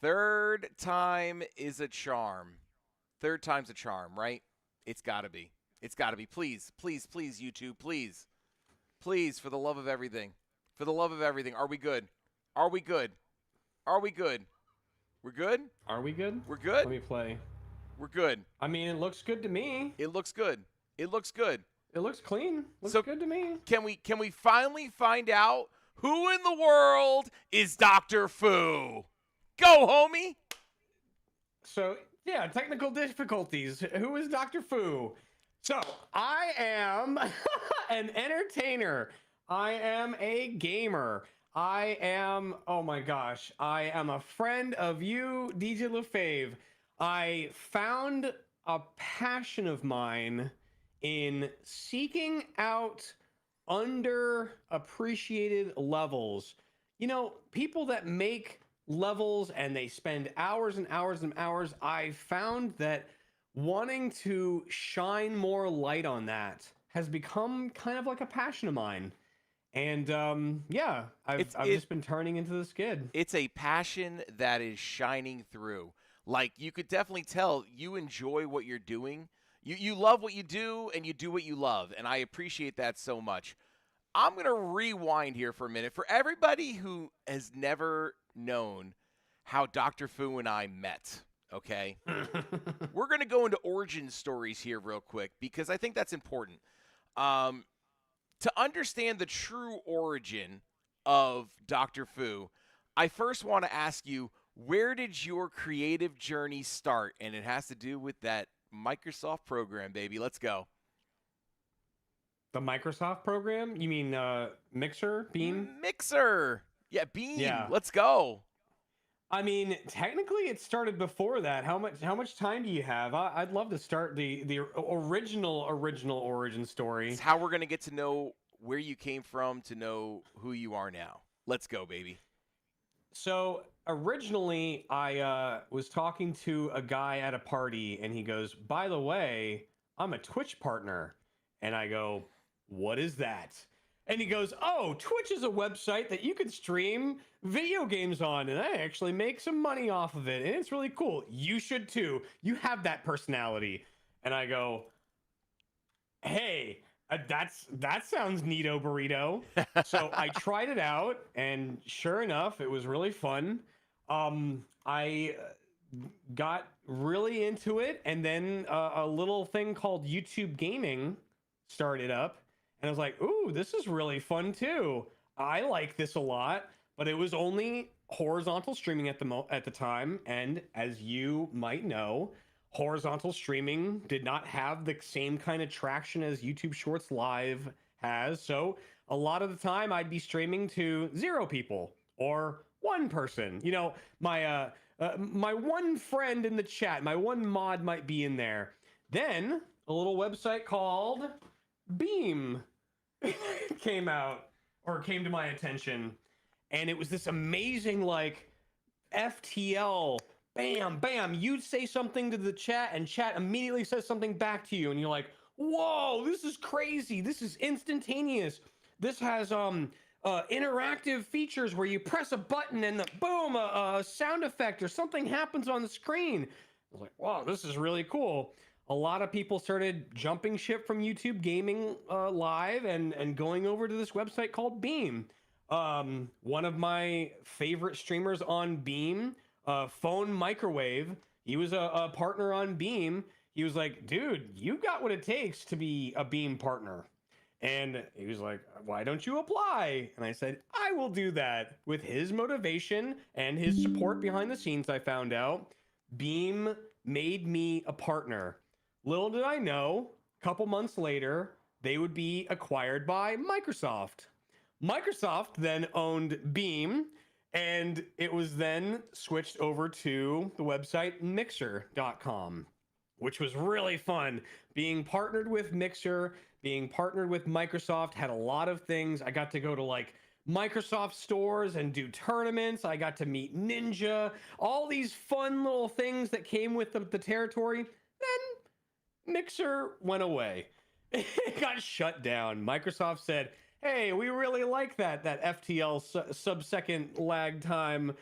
Third time is a charm. Third time's a charm, right? It's got to be. It's got to be. Please, please, please, YouTube, please. Please, for the love of everything. For the love of everything. Are we good? Are we good? Are we good? We're good? Are we good? We're good? Let me play. We're good. I mean, it looks good to me. It looks good. It looks good. It looks clean. Looks So good to me. Can we finally find out who in the world is Dr. Fu? Go, homie. So, yeah, technical difficulties. Who is DoctorFu? So, I am an entertainer. I am a gamer. I am, oh my gosh, I am a friend of you, DJ LeFave. I found a passion of mine in seeking out underappreciated levels. You know, people that make levels and they spend hours and hours and hours. I found that wanting to shine more light on that has become kind of like a passion of mine. And yeah, I've just been turning into this kid. It's a passion that is shining through. Like, you could definitely tell you enjoy what you're doing. You love what you do, and you do what you love, and I appreciate that so much. I'm going to rewind here for a minute. For everybody who has never known how Dr. Fu and I met, okay? We're going to go into origin stories here real quick because I think that's important. To understand the true origin of Dr. Fu, I first want to ask you, where did your creative journey start? And it has to do with that Microsoft program, baby. Let's go. The Microsoft program? You mean Mixer? Beam? Mixer. Yeah, Beam. Yeah. Let's go. I mean, technically, it started before that. How much time do you have? I'd love to start the original origin story. It's how we're gonna get to know where you came from to know who you are now. Let's go, baby. So originally, I was talking to a guy at a party, and he goes, "By the way, I'm a Twitch partner," and I go, "What is that?" And he goes, "Oh, Twitch is a website that you can stream video games on, and I actually make some money off of it, and it's really cool. You should too. You have that personality." And I go, "Hey, that sounds neato, burrito." So I tried it out, and sure enough, it was really fun. I got really into it, and then a little thing called YouTube Gaming started up. And I was like, "Ooh, this is really fun too. I like this a lot." But it was only horizontal streaming at the time, and as you might know, horizontal streaming did not have the same kind of traction as YouTube Shorts Live has. So a lot of the time, I'd be streaming to 0 people or 1 person. You know, my one friend in the chat, my one mod might be in there. Then a little website called Beam came to my attention, and it was this amazing, like, FTL, bam, you'd say something to the chat and chat immediately says something back to you, and you're like, "Whoa, this is crazy, this is instantaneous, this has interactive features where you press a button and boom, a sound effect or something happens on the screen." I was like, "Wow, this is really cool." A lot of people started jumping ship from YouTube Gaming Live and going over to this website called Beam. One of my favorite streamers on Beam, Phone Microwave, he was a partner on Beam. He was like, "Dude, you got what it takes to be a Beam partner." And he was like, "Why don't you apply?" And I said, "I will do that." With his motivation and his support behind the scenes, I found out Beam made me a partner. Little did I know, a couple months later, they would be acquired by Microsoft. Microsoft then owned Beam, and it was then switched over to the website Mixer.com, which was really fun. Being partnered with Mixer, being partnered with Microsoft, had a lot of things. I got to go to, like, Microsoft stores and do tournaments. I got to meet Ninja, all these fun little things that came with the territory. Then Mixer went away. It got shut down. Microsoft said, "Hey, we really like that FTL sub-second lag time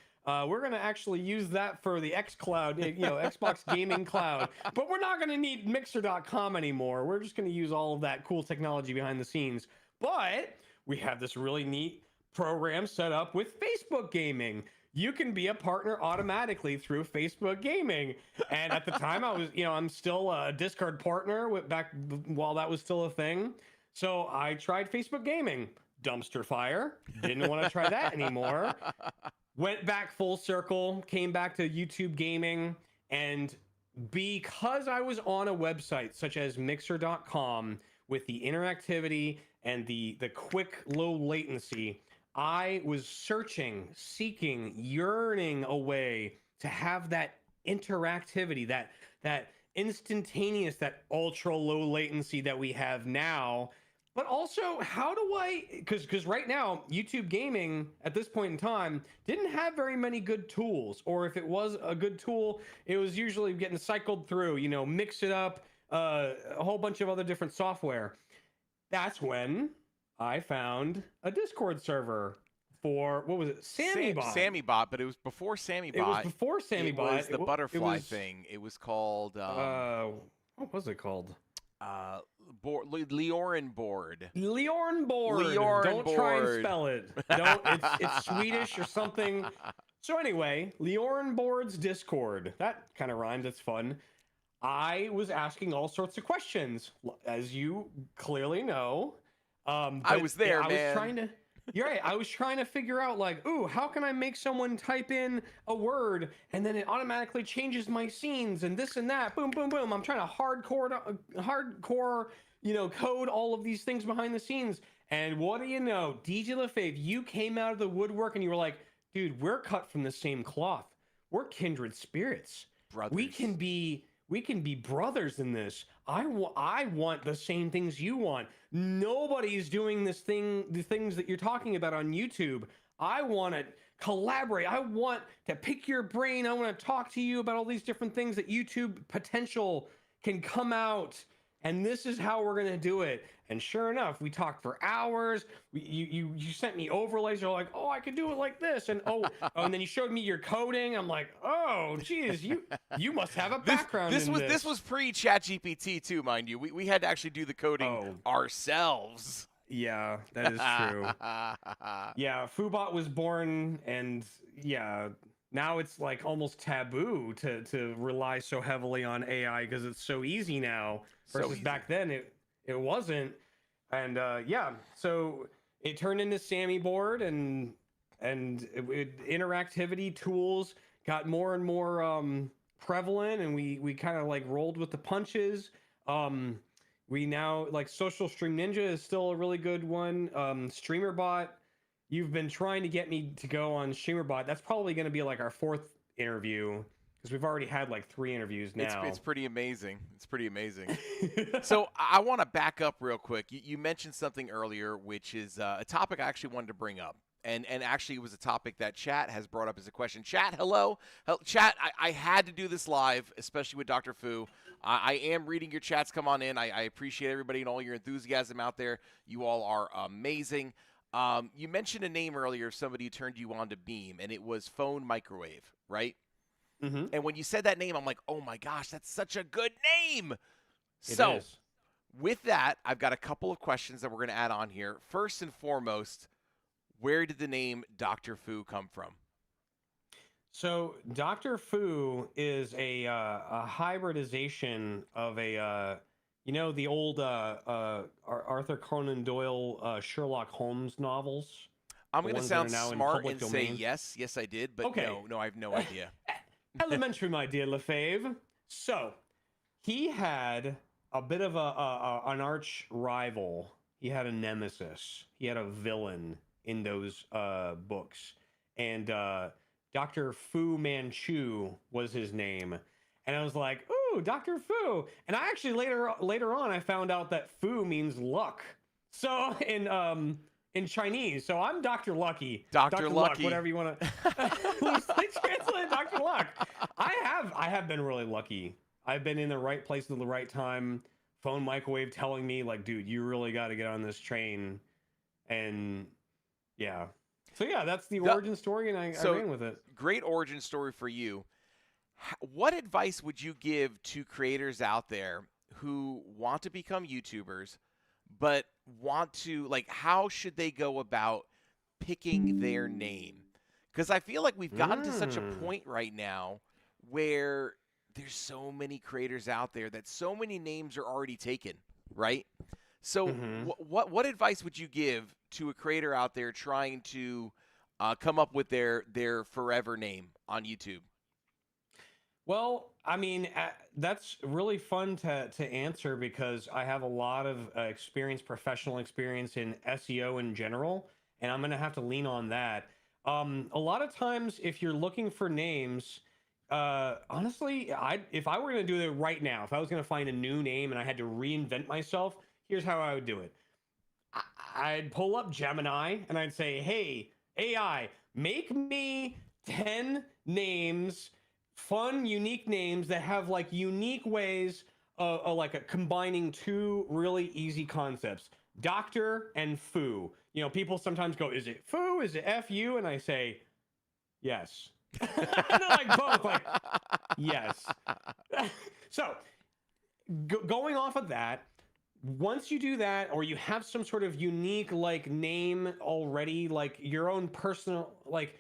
We're going to actually use that for the X Cloud, Xbox Gaming Cloud, but we're not going to need Mixer.com anymore. We're just going to use all of that cool technology behind the scenes. But we have this really neat program set up with Facebook Gaming. You can be a partner automatically through Facebook Gaming. And at the time, I'm still a Discord partner back while that was still a thing. So I tried Facebook Gaming. Dumpster fire. Didn't want to try that anymore. Went back full circle, came back to YouTube Gaming, and because I was on a website such as Mixer.com with the interactivity and the quick low latency, I was seeking, yearning a way to have that interactivity, that instantaneous, that ultra low latency that we have now. But also, how do I, because right now, YouTube Gaming at this point in time didn't have very many good tools. Or if it was a good tool, it was usually getting cycled through, mix it up, a whole bunch of other different software. That's when I found a Discord server for, what was it? SammyBot. SammyBot, but it was before SammyBot. It was before SammyBot. It was the butterfly thing. It was called... what was it called? Leorin board. Leorin board. Don't try and spell it. Don't. It's Swedish or something. So anyway, Leorin board's Discord. That kind of rhymes. It's fun. I was asking all sorts of questions, as you clearly know. I was there, man. Was trying to. You're right. I was trying to figure out, like, ooh, how can I make someone type in a word and then it automatically changes my scenes and this and that. Boom, boom, boom. I'm trying to hardcore, code all of these things behind the scenes. And what do you know? DJ LeFave, you came out of the woodwork and you were like, dude, we're cut from the same cloth. We're kindred spirits. Brothers. We can be brothers in this. I want the same things you want. Nobody's doing the things that you're talking about on YouTube. I want to collaborate. I want to pick your brain. I want to talk to you about all these different things that YouTube potential can come out. And this is how we're going to do it. And sure enough, we talked for hours. You sent me overlays. You're like, oh, I could do it like this. And and then you showed me your coding. I'm like, oh, geez, you must have a background in this. This was pre-ChatGPT too, mind you. We had to actually do the coding ourselves. Yeah, that is true. Yeah, Fubot was born, and yeah, now it's like almost taboo to rely so heavily on AI because it's so easy now. Versus back then, it wasn't. And so it turned into Sammy board, and interactivity tools got more and more prevalent, and we kind of like rolled with the punches. We now, like, Social Stream Ninja is still a really good one. StreamerBot, you've been trying to get me to go on StreamerBot. That's probably going to be like our 4th interview, because we've already had like 3 interviews now. It's pretty amazing. It's pretty amazing. So I want to back up real quick. You mentioned something earlier, which is a topic I actually wanted to bring up. And actually, it was a topic that Chat has brought up as a question. Chat, hello. Chat, I had to do this live, especially with Dr. Fu. I am reading your chats. Come on in. I appreciate everybody and all your enthusiasm out there. You all are amazing. You mentioned a name earlier of somebody who turned you on to Beam, and it was Phone Microwave, right? Mm-hmm. And when you said that name, I'm like, oh my gosh, that's such a good name. It is. With that, I've got a couple of questions that we're going to add on here. First and foremost, where did the name Dr. Fu come from? So DoctorFu is a hybridization of the old Arthur Conan Doyle Sherlock Holmes novels. I'm going to sound smart and say yes, I did, but okay. No, I have no idea. Elementary, my dear LeFave. So he had a bit of an arch rival. He had a nemesis. He had a villain in those books, and Dr. Fu Manchu was his name. And I was like, ooh, Dr. Fu. And I actually later on I found out that Fu means luck. So in Chinese. So I'm Dr. Lucky. Dr. Lucky. Luck, whatever you want to translate Dr. Luck. I have been really lucky. I've been in the right place at the right time. Phone Microwave telling me, like, dude, you really got to get on this train. And yeah. So yeah, that's the The- origin story, and I ran with it. Great origin story for you. What advice would you give to creators out there who want to become YouTubers, but want to, like, how should they go about picking their name? Because I feel like we've gotten to such a point right now where there's so many creators out there that so many names are already taken, right? So what advice would you give to a creator out there trying to come up with their forever name on YouTube? Well, I mean, that's really fun to answer because I have a lot of experience, professional experience in SEO in general, and I'm going to have to lean on that. A lot of times, if you're looking for names, honestly, if I were going to do it right now, if I was going to find a new name and I had to reinvent myself, here's how I would do it. I'd pull up Gemini and I'd say, hey, AI, make me 10 names, fun, unique names that have like unique ways of like combining two really easy concepts, doctor and foo. You know, people sometimes go, is it foo? Is it FU? And I say, yes. And they're like both, like, yes. So going off of that, once you do that, or you have some sort of unique like name already, like your own personal, like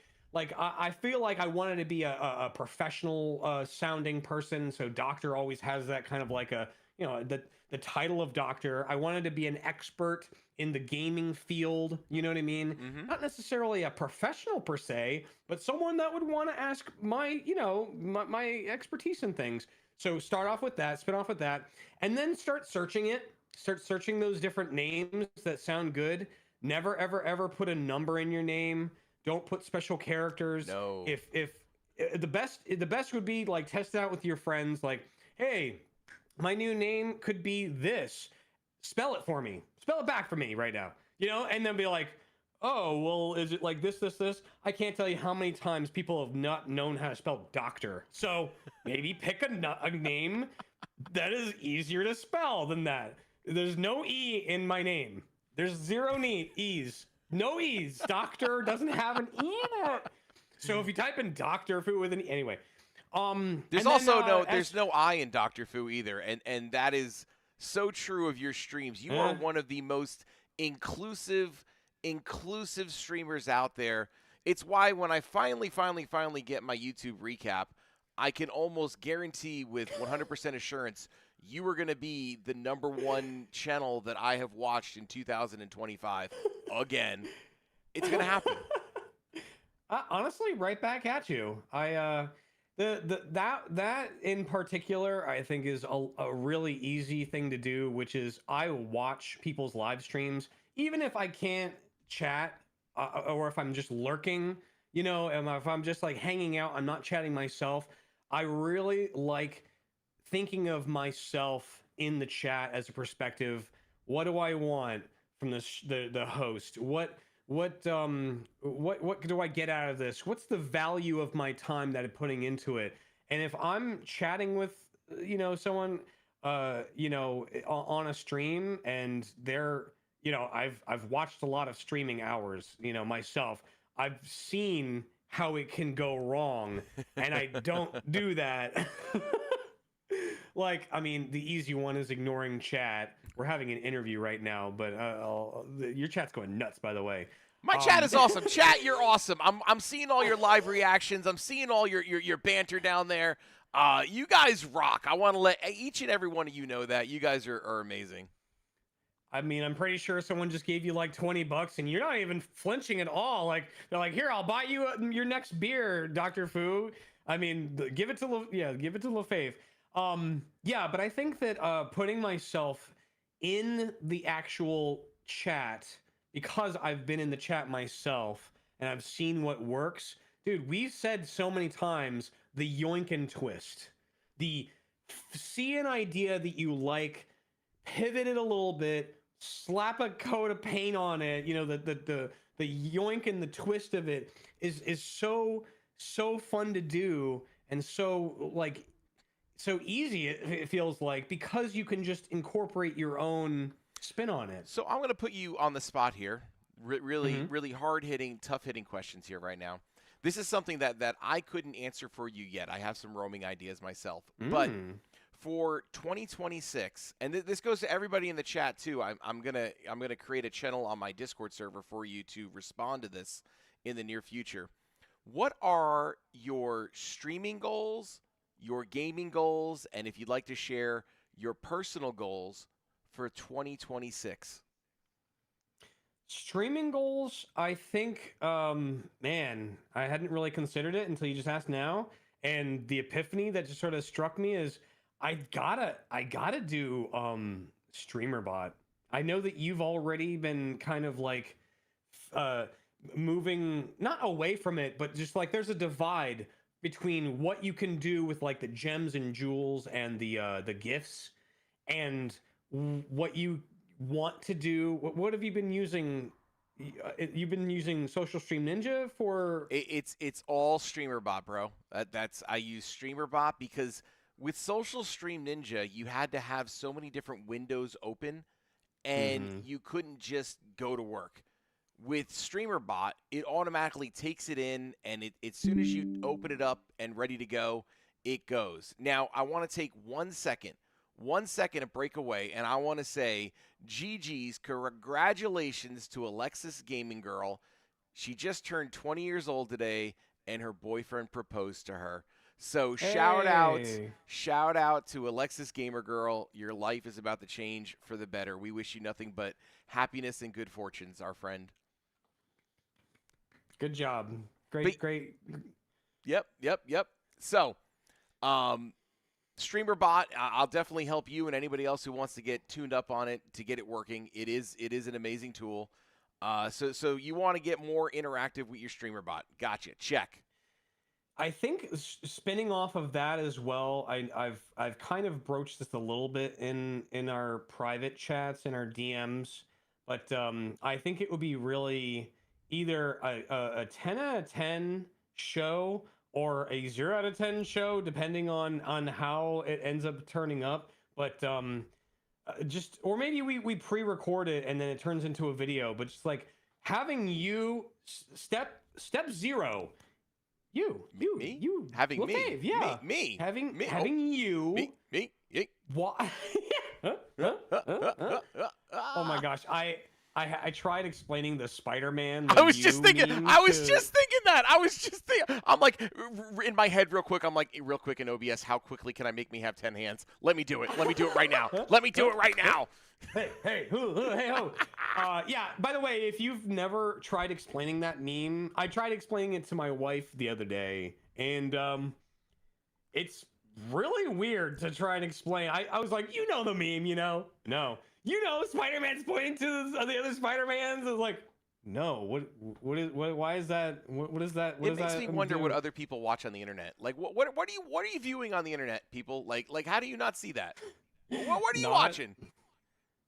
I feel like I wanted to be a professional sounding person. So doctor always has that kind of like a, you know, the title of doctor. I wanted to be an expert in the gaming field. You know what I mean? Not necessarily a professional per se, but someone that would want to ask my, you know, my expertise in things. So start off with that, spin off with that, and then start searching it. Start searching those different names that sound good. Never, ever, ever put a number in your name. Don't put special characters. No. If the best would be like test it out with your friends. Like, hey, my new name could be this. Spell it for me. Spell it back for me right now. You know, and then be like, oh, well, is it like this? I can't tell you how many times people have not known how to spell doctor. So maybe pick a name that is easier to spell than that. There's no E in my name. There's zero E's. No E's. Doctor doesn't have an E in it. So if you type in DoctorFu with an E, anyway. There's also there's no I in DoctorFu either, and that is so true of your streams. You are one of the most inclusive streamers out there. It's why when I finally get my YouTube recap, I can almost guarantee with 100% assurance you are going to be the #1 channel that I have watched in 2025 again. It's going to happen. Honestly, right back at you. That in particular, I think is a really easy thing to do, which is I watch people's live streams, even if I can't chat or if I'm just lurking, you know, and if I'm just like hanging out, I'm not chatting myself. I really like thinking of myself in the chat as a perspective. What do I want from the host? What do I get out of this? What's the value of my time that I'm putting into it? And if I'm chatting with, you know, someone, you know, on a stream and they're, you know, I've watched a lot of streaming hours, you know, myself. I've seen how it can go wrong, and I don't do that. Like, I mean, the easy one is ignoring chat. We're having an interview right now, but your chat's going nuts, by the way. My chat is awesome. Chat, you're awesome. I'm seeing all your live reactions. I'm seeing all your banter down there. You guys rock. I want to let each and every one of you know that. You guys are amazing. I mean, I'm pretty sure someone just gave you like $20 and you're not even flinching at all. Like, they're like, here, I'll buy you your next beer, DoctorFu. I mean, give it to LeFave. Yeah, but I think that putting myself in the actual chat, because I've been in the chat myself and I've seen what works. Dude, we've said so many times the yoink and twist. The see an idea that you like, pivot it a little bit, slap a coat of paint on it. You know, the yoink and the twist of it is so fun to do, and so like so easy it feels like, because you can just incorporate your own spin on it. So I'm going to put you on the spot here. Really, really hard-hitting, tough-hitting questions here right now. This is something that I couldn't answer for you yet. I have some roaming ideas myself. But for 2026, and this goes to everybody in the chat too. I'm gonna create a channel on my Discord server for you to respond to this in the near future. What are your streaming goals, your gaming goals, and if you'd like to share your personal goals for 2026? Streaming goals, I think, man, I hadn't really considered it until you just asked now. And the epiphany that just sort of struck me is I gotta do streamer bot. I know that you've already been kind of like moving not away from it, but just like there's a divide between what you can do with like the gems and jewels and the gifts and what you want to do. What have you been using? You've been using Social Stream Ninja for It's all StreamerBot, bro. I use StreamerBot because with Social Stream Ninja, you had to have so many different windows open, and you couldn't just go to work. With StreamerBot, it automatically takes it in, and as soon as you open it up and ready to go, it goes. Now, I want to take 1 second of breakaway, and I want to say GG's congratulations to Alexis Gaming Girl. She just turned 20 years old today, and her boyfriend proposed to her. So shout out to Alexis Gamer Girl. Your life is about to change for the better. We wish you nothing but happiness and good fortunes, our friend. Good job. Great. Yep. So, StreamerBot, I'll definitely help you and anybody else who wants to get tuned up on it to get it working. It is an amazing tool. So you want to get more interactive with your StreamerBot. Gotcha. Check. I think spinning off of that as well, I've kind of broached this a little bit in our private chats and our DMs, but I think it would be really either a 10 out of 10 show or a 0 out of 10 show, depending on how it ends up turning up. But or maybe we pre-record it and then it turns into a video. But just like having you step 0. You having LeFave, me, yeah, me, having you, me. What? Oh my gosh, I tried explaining the Spider-Man. I was just thinking that. I'm like, in my head real quick, real quick in OBS, how quickly can I make me have 10 hands? Let me do it right now. Hey, ho. Yeah, by the way, if you've never tried explaining that meme, I tried explaining it to my wife the other day, and it's really weird to try and explain. I was like, you know the meme, you know? No. You know Spider-Man's pointing to the other Spider-Mans. I was like, no, why is that? What is that? It makes me wonder what other people watch on the internet. Like, what are you viewing on the internet, people? Like how do you not see that? What are you watching?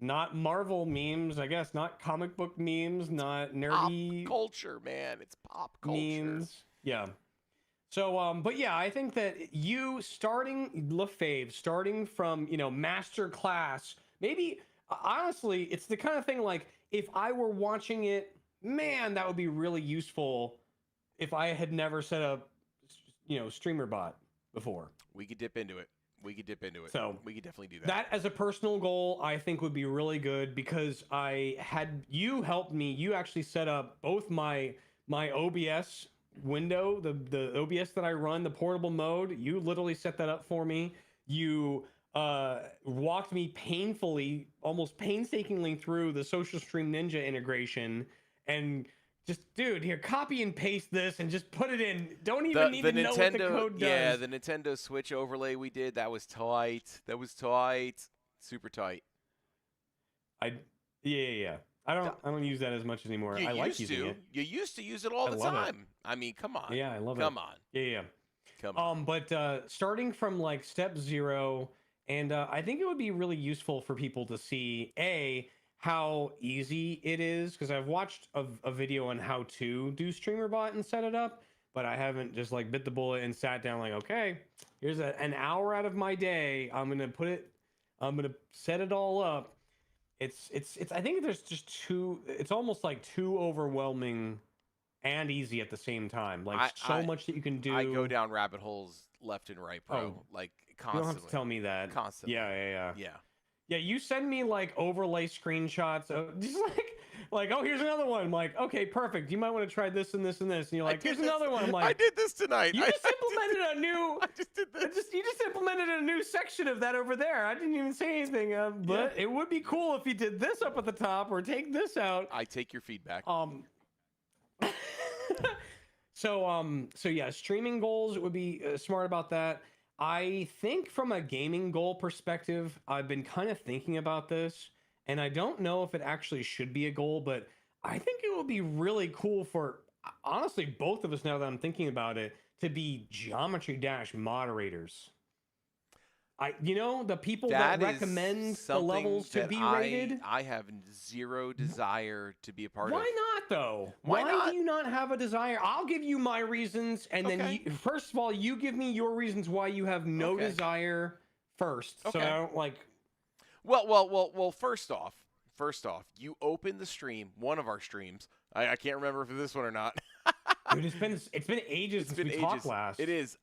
Not Marvel memes, I guess. Not comic book memes. Not nerdy pop culture, man. It's pop culture. Memes. Yeah. So, but yeah, I think that you LeFave, starting from master class, maybe honestly, it's the kind of thing like if I were watching it, man, that would be really useful. If I had never set up, streamer bot before, we could dip into it. So we could definitely do that. That as a personal goal, I think would be really good because you helped me. You actually set up both my OBS window, the OBS that I run, the portable mode. You literally set that up for me. You walked me painfully, almost painstakingly through the Social Stream Ninja integration and just, dude, here, copy and paste this and just put it in. Don't even need to know what the code does. Yeah, the Nintendo Switch overlay we did, that was tight. Super tight. Yeah. I don't use that as much anymore. I like using it. You used to use it all the time. I mean, come on. Yeah, I love it. Come on. Yeah. Come on. But starting from like step 0, and I think it would be really useful for people to see how easy it is, because I've watched a video on how to do StreamerBot and set it up, but I haven't just like bit the bullet and sat down like, okay, here's an hour out of my day. I'm gonna set it all up. it's I think there's just too, it's almost like too overwhelming and easy at the same time. Like I so I much that you can I go do. down rabbit holes left and right, Oh, bro. Like you don't have to constantly, tell me that. constantly. Yeah. Yeah. Yeah, you send me like overlay screenshots of just like, oh, here's another one. I'm like, okay, perfect. You might want to try this and this and this. And you're I like, did here's this. another one. I'm I like, did this tonight. you just I implemented a new, I just did this. you just implemented a new section of that over there. I didn't even say anything. But Yeah. it would be cool if you did this up at the top or take this out. I take your feedback. So yeah, streaming goals would be smart about that. I think from a gaming goal perspective, I've been kind of thinking about this, and I don't know if it actually should be a goal, but I think it would be really cool for honestly both of us, now that I'm thinking about it, to be Geometry Dash moderators. The people that That is recommend the something levels to that be rated. I have zero desire to be a part of. Why not though? Why not? Do you not have a desire? I'll give you my reasons, and then Okay. first of all, you give me your reasons why you have no Okay. desire first. So Okay. I don't like. Well. First off, you opened the stream, one of our streams. I can't remember if it's this one or not. Dude, it's been ages since we talked last. It is.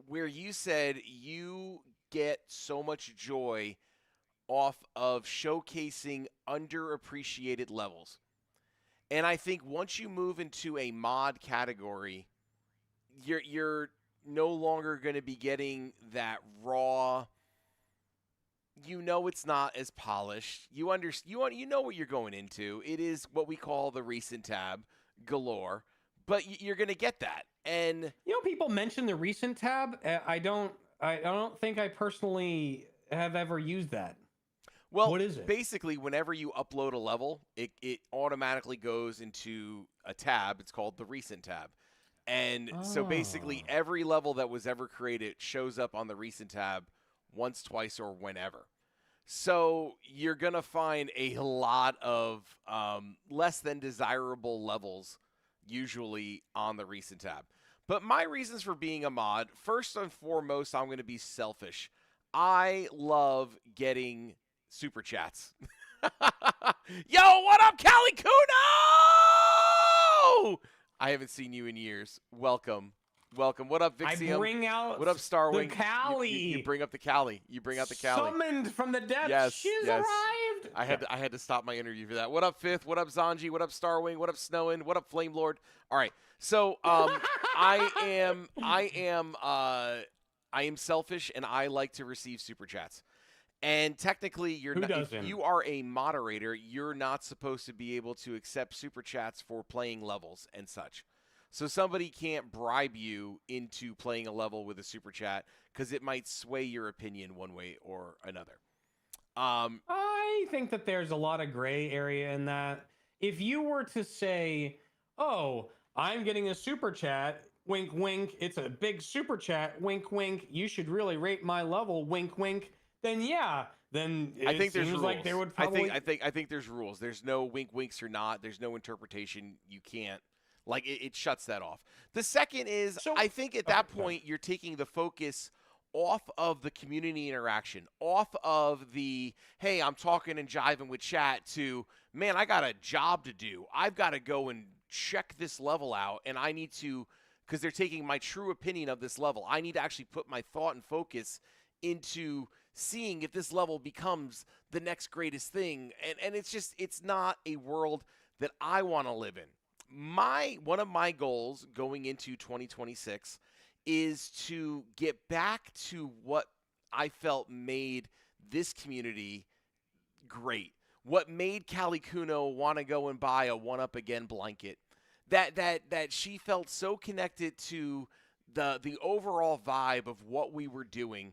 Where you said you get so much joy off of showcasing underappreciated levels. And I think once you move into a mod category, you're no longer going to be getting that raw. You know it's not as polished. You know what you're going into. It is what we call the recent tab galore, but you're going to get that. And people mention the recent tab. I don't think I personally have ever used that. Well, what is it? Basically, whenever you upload a level, it automatically goes into a tab. It's called the recent tab. And so basically every level that was ever created shows up on the recent tab once, twice, or whenever. So you're going to find a lot of less than desirable levels usually on the recent tab. But my reasons for being a mod, first and foremost, I'm going to be selfish. I love getting super chats. Yo, what up, Cali Kuno? I haven't seen you in years. Welcome. What up, Vixium? I bring out what up, Starwing? the Cali. You bring up the Cali. You bring out the Cali. Summoned from the depths. Yes, She's yes. arrived. I had to stop my interview for that. What up, Fifth? What up, Zanji? What up, Starwing? What up, Snowin? What up, Flame Lord? All right. So I am selfish and I like to receive super chats. And technically, if you are a moderator, you're not supposed to be able to accept super chats for playing levels and such. So somebody can't bribe you into playing a level with a super chat because it might sway your opinion one way or another. I think that there's a lot of gray area in that. If you were to say, "Oh, I'm getting a super chat," wink, wink. It's a big super chat. Wink, wink. You should really rate my level. Wink, wink. Then yeah. Then I think there's rules. like there would probably. I think there's rules. There's no wink, winks or not. There's no interpretation. You can't. Like, it shuts that off. The second is, I think at that point, you're taking the focus off of the community interaction, off of the, hey, I'm talking and jiving with chat, to, man, I got a job to do. I've got to go and check this level out, and I need to, because they're taking my true opinion of this level, I need to actually put my thought and focus into seeing if this level becomes the next greatest thing. And it's not a world that I want to live in. One of my goals going into 2026 is to get back to what I felt made this community great. What made Cali Kuno want to go and buy a One Up Again blanket. That she felt so connected to the overall vibe of what we were doing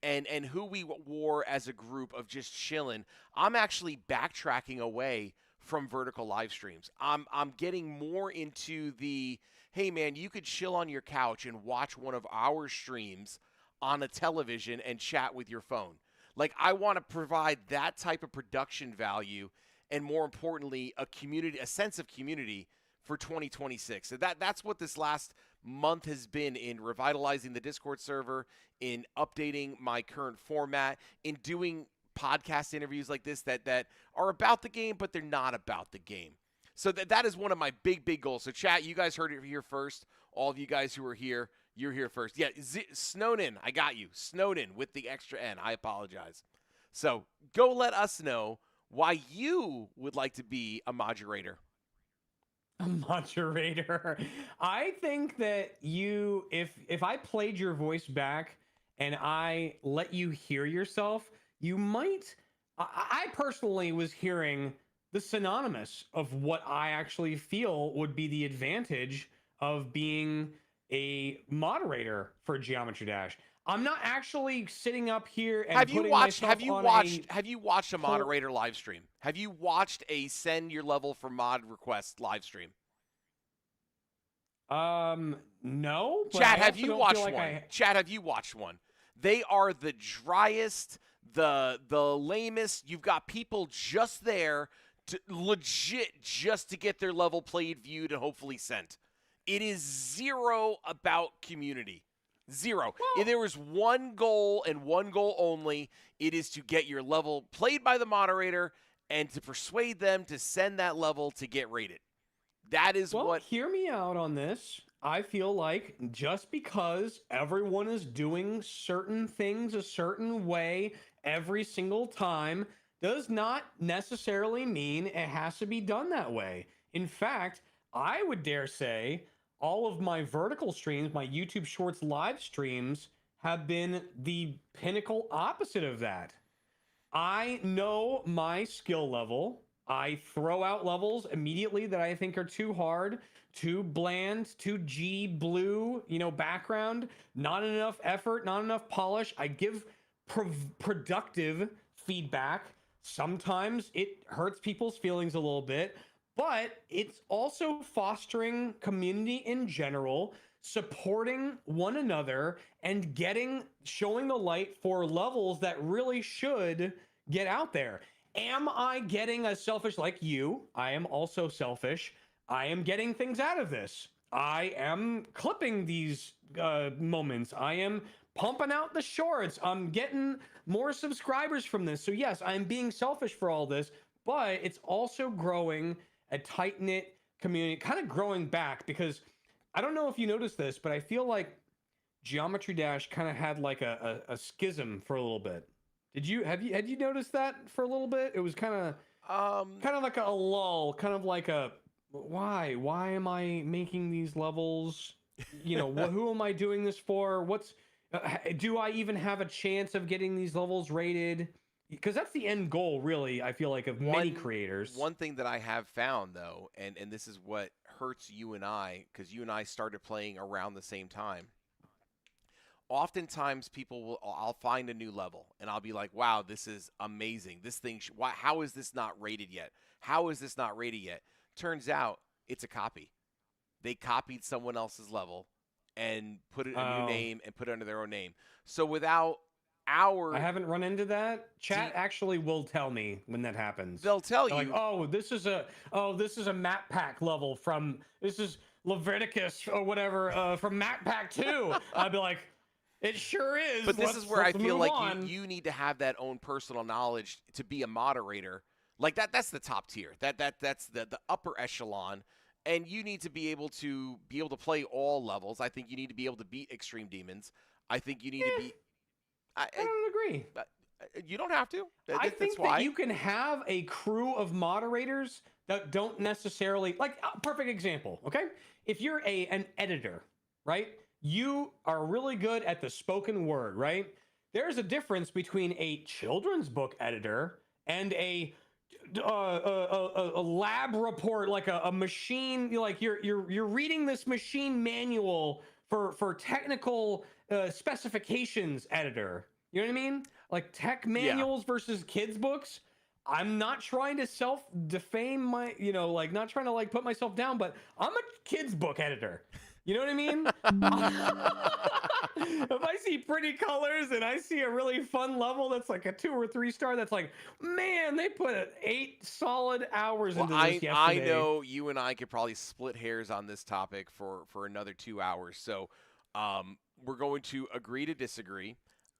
and who we wore as a group of just chilling. I'm actually backtracking away from vertical live streams. I'm getting more into the, hey man, you could chill on your couch and watch one of our streams on a television and chat with your phone. Like, I want to provide that type of production value and, more importantly, a sense of community for 2026. So that's what this last month has been, in revitalizing the Discord server, in updating my current format, in doing podcast interviews like this that are about the game, but they're not about the game. So that is one of my big goals. So chat, you guys heard it here first. All of you guys who are here, you're here first. Yeah, Snowden, I got you. Snowden with the extra N. I apologize. So go let us know why you would like to be a moderator. A moderator. I think that if I played your voice back and I let you hear yourself, you might. I personally was hearing the synonymous of what I actually feel would be the advantage of being a moderator for Geometry Dash. I'm not actually sitting up here and have you watched a full- moderator live stream? Have you watched a send your level for mod request live stream? No. but Chad, I have also you don't watched feel like one? Chad, have you watched one? They are the driest, the lamest. You've got people just there to legit just to get their level played, viewed, and hopefully sent. It is zero about community. Zero. Well, If there was one goal and one goal only, it is to get your level played by the moderator and to persuade them to send that level to get rated. That is what. Hear me out on this. I feel like just because everyone is doing certain things a certain way every single time does not necessarily mean it has to be done that way. In fact, I would dare say all of my vertical streams, my YouTube Shorts live streams, have been the pinnacle opposite of that. I know my skill level. I throw out levels immediately that I think are too hard, too bland, too G blue, background, not enough effort, not enough polish. I give productive feedback. Sometimes it hurts people's feelings a little bit, but it's also fostering community in general, supporting one another, and showing the light for levels that really should get out there. Am I getting as selfish like you? I am also selfish. I am getting things out of this. I am clipping these moments. I am pumping out the shorts. I'm getting more subscribers from this. So yes, I'm being selfish for all this, but it's also growing a tight-knit community, kind of growing back, because I don't know if you noticed this, but I feel like Geometry Dash kind of had like a schism for a little bit. Had you noticed that for a little bit? It was kind of like a lull, kind of like a why am I making these levels? Who am I doing this for? Do I even have a chance of getting these levels rated? Because that's the end goal, really, I feel like, of many creators. One thing that I have found, though, and this is what hurts you and I, because you and I started playing around the same time. Oftentimes, I'll find a new level, and I'll be like, wow, this is amazing. This thing, how is this not rated yet? How is this not rated yet? Turns out, it's a copy. They copied someone else's level and put it a new name and put it under their own name. So without I haven't run into that. Chat actually will tell me when that happens. They'll tell They're you. Like, this is a map pack level this is Leviticus or whatever from map pack 2. I'd be like, it sure is. But this is where I feel like you need to have that own personal knowledge to be a moderator. Like that's the top tier. That's the upper echelon. And you need to be able to play all levels. I think you need to be able to beat Extreme Demons. I think you need to be. I don't agree. You don't have to. I think that you can have a crew of moderators that don't necessarily like. Perfect example. Okay, if you're an editor, right? You are really good at the spoken word, right? There's a difference between a children's book editor and a lab report, like a machine. Like you're reading this machine manual for technical specifications editor. You know what I mean? Like tech manuals versus kids books. I'm not trying to self-defame my, not trying to put myself down, but I'm a kids book editor. You know what I mean? If I see pretty colors and I see a really fun level that's like a 2 or 3 star, that's like, man, they put 8 solid hours into this yesterday. I know you and I could probably split hairs on this topic for another 2 hours. So we're going to agree to disagree.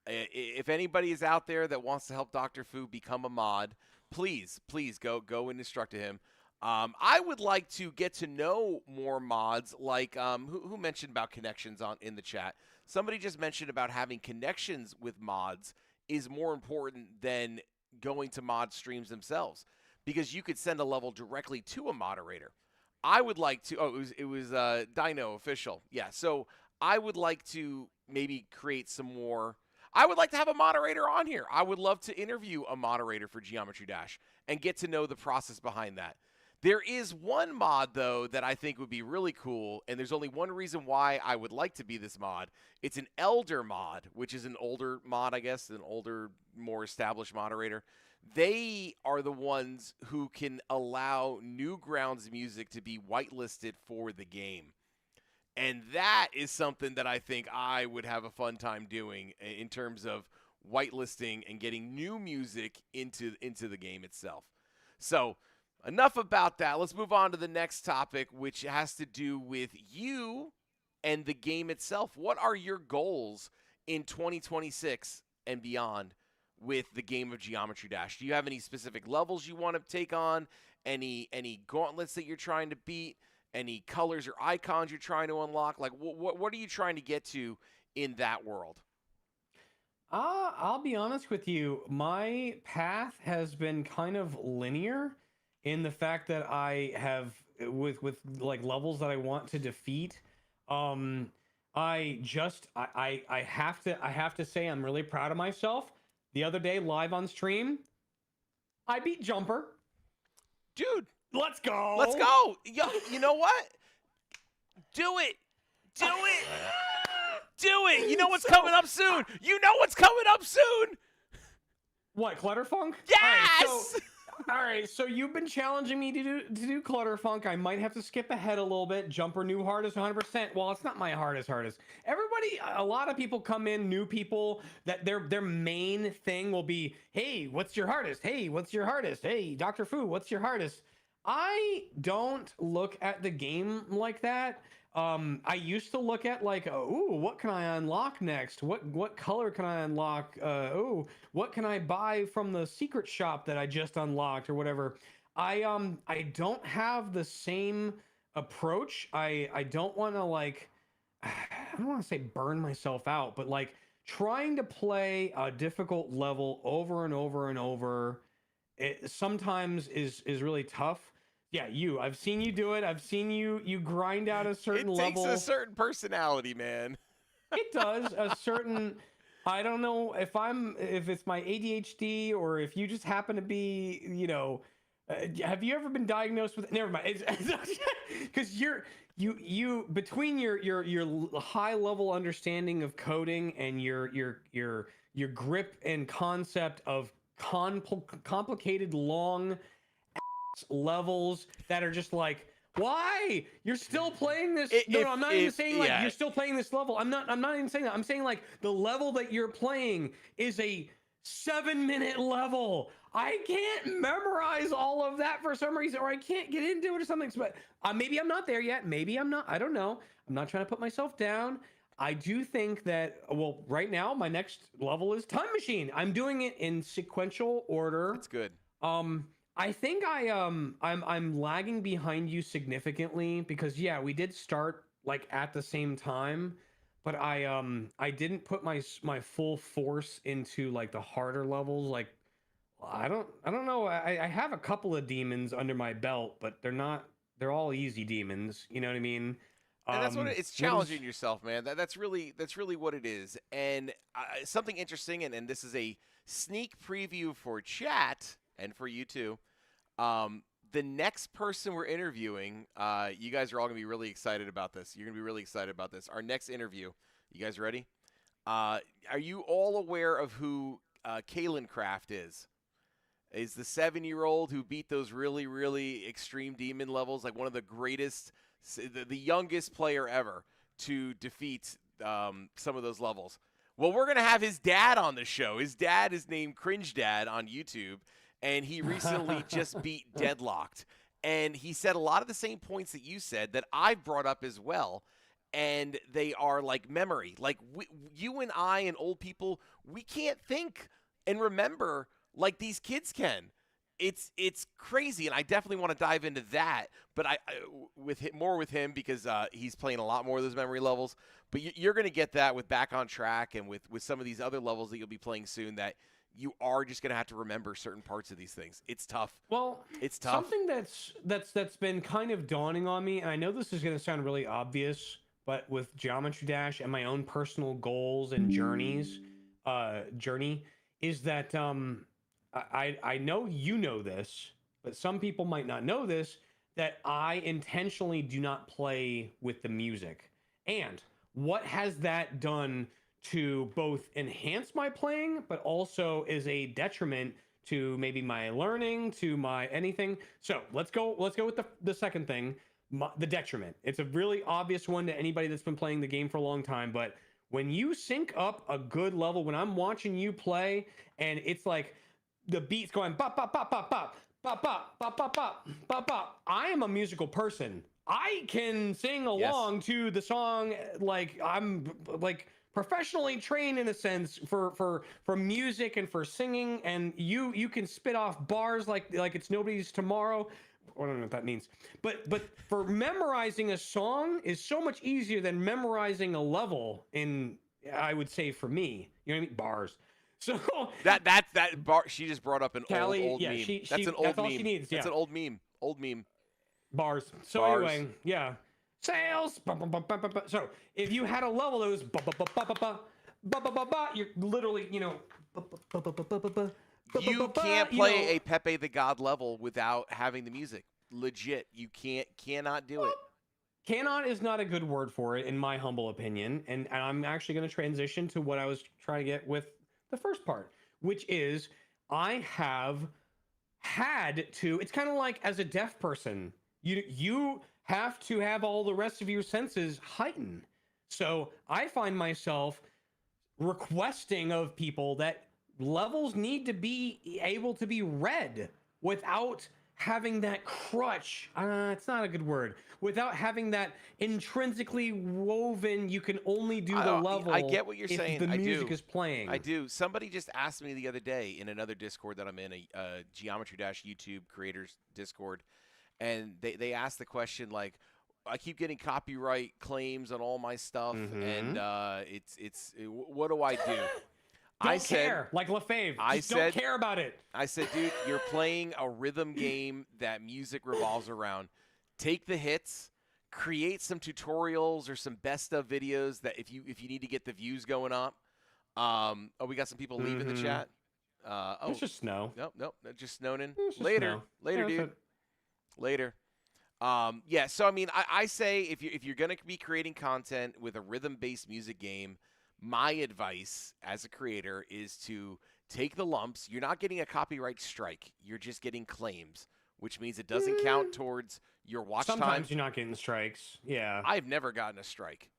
If anybody is out there that wants to help Dr. Fu become a mod, please go and instruct him. I would like to get to know more mods, like who mentioned about connections in the chat. Somebody just mentioned about having connections with mods is more important than going to mod streams themselves, because you could send a level directly to a moderator. I would like to. Oh, it was Dino official. Yeah. So I would like to maybe create some more. I would like to have a moderator on here. I would love to interview a moderator for Geometry Dash and get to know the process behind that. There is one mod, though, that I think would be really cool, and there's only one reason why I would like to be this mod. It's an Elder mod, which is an older mod, I guess, an older, more established moderator. They are the ones who can allow Newgrounds music to be whitelisted for the game. And that is something that I think I would have a fun time doing in terms of whitelisting and getting new music into the game itself. So, enough about that. Let's move on to the next topic, which has to do with you and the game itself. What are your goals in 2026 and beyond with the game of Geometry Dash? Do you have any specific levels you want to take on? Any gauntlets that you're trying to beat? Any colors or icons you're trying to unlock? Like, what are you trying to get to in that world? I'll be honest with you. My path has been kind of linear in the fact that I have with like levels that I want to defeat. I have to say I'm really proud of myself. The other day, live on stream, I beat Jumper. Dude, let's go. Let's go. Yo, you know what? Do it. Do it. Do it. You know what's coming up soon. You know what's coming up soon. What, Clutterfunk? Yes. All right, so you've been challenging me to do Clutterfunk. I might have to skip ahead a little bit. Jumper new hardest 100%. Well, it's not my hardest. Everybody, a lot of people come in, new people, that their main thing will be, hey, what's your hardest? Hey, what's your hardest? Hey, Dr. Fu, what's your hardest? I don't look at the game like that. I used to look at like, oh, what can I unlock next? What color can I unlock? Oh, what can I buy from the secret shop that I just unlocked or whatever? I don't have the same approach. I don't want to like, I don't want to say burn myself out, but like trying to play a difficult level over and over and over, it sometimes is really tough. Yeah, I've seen you do it. I've seen you grind out a certain level. It takes a certain personality, man. It does. A certain, I don't know if it's my ADHD or if you just happen to be, have you ever been diagnosed with, never mind. Because you between your high level understanding of coding and your grip and concept of complicated long levels that are just like, why you're still playing this? I'm not even saying like you're still playing this level. I'm not even saying that. I'm saying like the level that you're playing is a 7-minute level. I can't memorize all of that for some reason, or I can't get into it or something. But maybe I'm not there yet. Maybe I'm not. I don't know. I'm not trying to put myself down. I do think that, well, right now my next level is Time Machine. I'm doing it in sequential order. That's good. I think I'm lagging behind you significantly because we did start like at the same time, but I didn't put my full force into like the harder levels. Like I don't know. I have a couple of demons under my belt, but they're all easy demons. You know what I mean? And that's what it's challenging yourself, man. That's really what it is. And something interesting, and this is a sneak preview for chat and for you too. The next person we're interviewing, you guys are all gonna be really excited about this. You're gonna be really excited about this. Our next interview. You guys ready? Are you all aware of who Kalen Craft is? Is the 7-year-old who beat those really, really extreme demon levels, like one of the greatest, the youngest player ever to defeat some of those levels. Well, we're going to have his dad on the show. His dad is named Cringe Dad on YouTube, and he recently just beat Deadlocked. And he said a lot of the same points that you said that I've brought up as well. and they are like memory. Like you and I and old people, we can't think and remember like these kids can. It's crazy, and I definitely want to dive into that. But more with him because he's playing a lot more of those memory levels. But you're going to get that with Back on Track and with some of these other levels that you'll be playing soon. That you are just going to have to remember certain parts of these things. It's tough. Well, it's tough. Something that's been kind of dawning on me, and I know this is going to sound really obvious, but with Geometry Dash and my own personal goals and journey is that I know you know this, but some people might not know this, that I intentionally do not play with the music. And what has that done to both enhance my playing, but also is a detriment to maybe my learning, to my anything? So let's go with the second thing, the detriment. It's a really obvious one to anybody that's been playing the game for a long time, but when you sync up a good level, when I'm watching you play and it's like the beat's going bop bop bop bop bop bop bop bop bop bop bop bop, I am a musical person. I can sing along to the song like I'm like professionally trained in a sense for music and for singing, and you can spit off bars like it's nobody's tomorrow. I don't know what that means, but for memorizing a song is so much easier than memorizing a level. I would say for me, you know what I mean, bars. So that bar she just brought up an Callie, old meme. That's an old that's meme. all she needs. That's an old meme. Old meme. Bars. So Bars. anyway, yeah. Sales. So if you had a level that was you're literally, you can't play a Pepe the God level without having the music. Legit, you cannot do it. Cannot is not a good word for it, in my humble opinion. And I'm actually going to transition to what I was trying to get with the first part, which is I have had to. It's kind of like as a deaf person, you have to have all the rest of your senses heightened. So I find myself requesting of people that levels need to be able to be read without having that crutch. It's not a good word. Without having that intrinsically woven, you can only do the level. I get what you're saying. The music is playing. I do. Somebody just asked me the other day in another Discord that I'm in, a Geometry Dash YouTube creators Discord, and they asked the question like, I keep getting copyright claims on all my stuff, and it's what do I do? Don't care, like LeFave. Don't care about it. I said, dude, you're playing a rhythm game that music revolves around. Take the hits, create some tutorials or some best of videos that if you need to get the views going up. We got some people leaving the chat. It's just snow. Nope, just snowing. Later, dude. Later. Yeah. So I mean, I say if you're gonna be creating content with a rhythm-based music game, my advice as a creator is to take the lumps. You're not getting a copyright strike. You're just getting claims, which means it doesn't count towards your watch time. Sometimes you're not getting strikes. Yeah. I've never gotten a strike.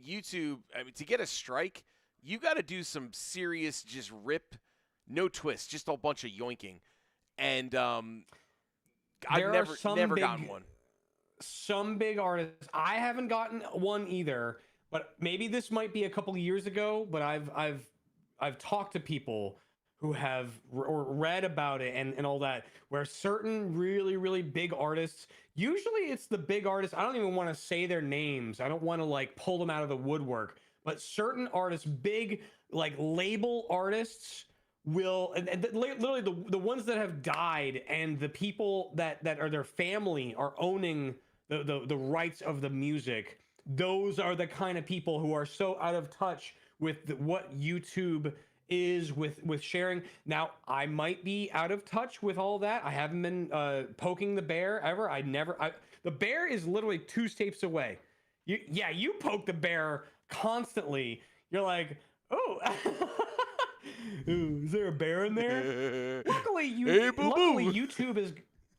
YouTube, I mean, to get a strike, you got to do some serious just rip, no twist, just a bunch of yoinking. And I've never gotten one. Some big artists. I haven't gotten one either. But maybe this might be a couple years ago, but I've talked to people who have read about it and all that, where certain really, really big artists, usually it's the big artists, I don't even want to say their names. I don't want to like pull them out of the woodwork, but certain artists, big like label artists will, and literally the ones that have died and the people that are their family are owning the rights of the music. Those are the kind of people who are so out of touch with what YouTube is with sharing. Now, I might be out of touch with all that. I haven't been poking the bear ever. The bear is literally 2 steps away. You poke the bear constantly. You're like, oh, ooh, is there a bear in there? Luckily, YouTube is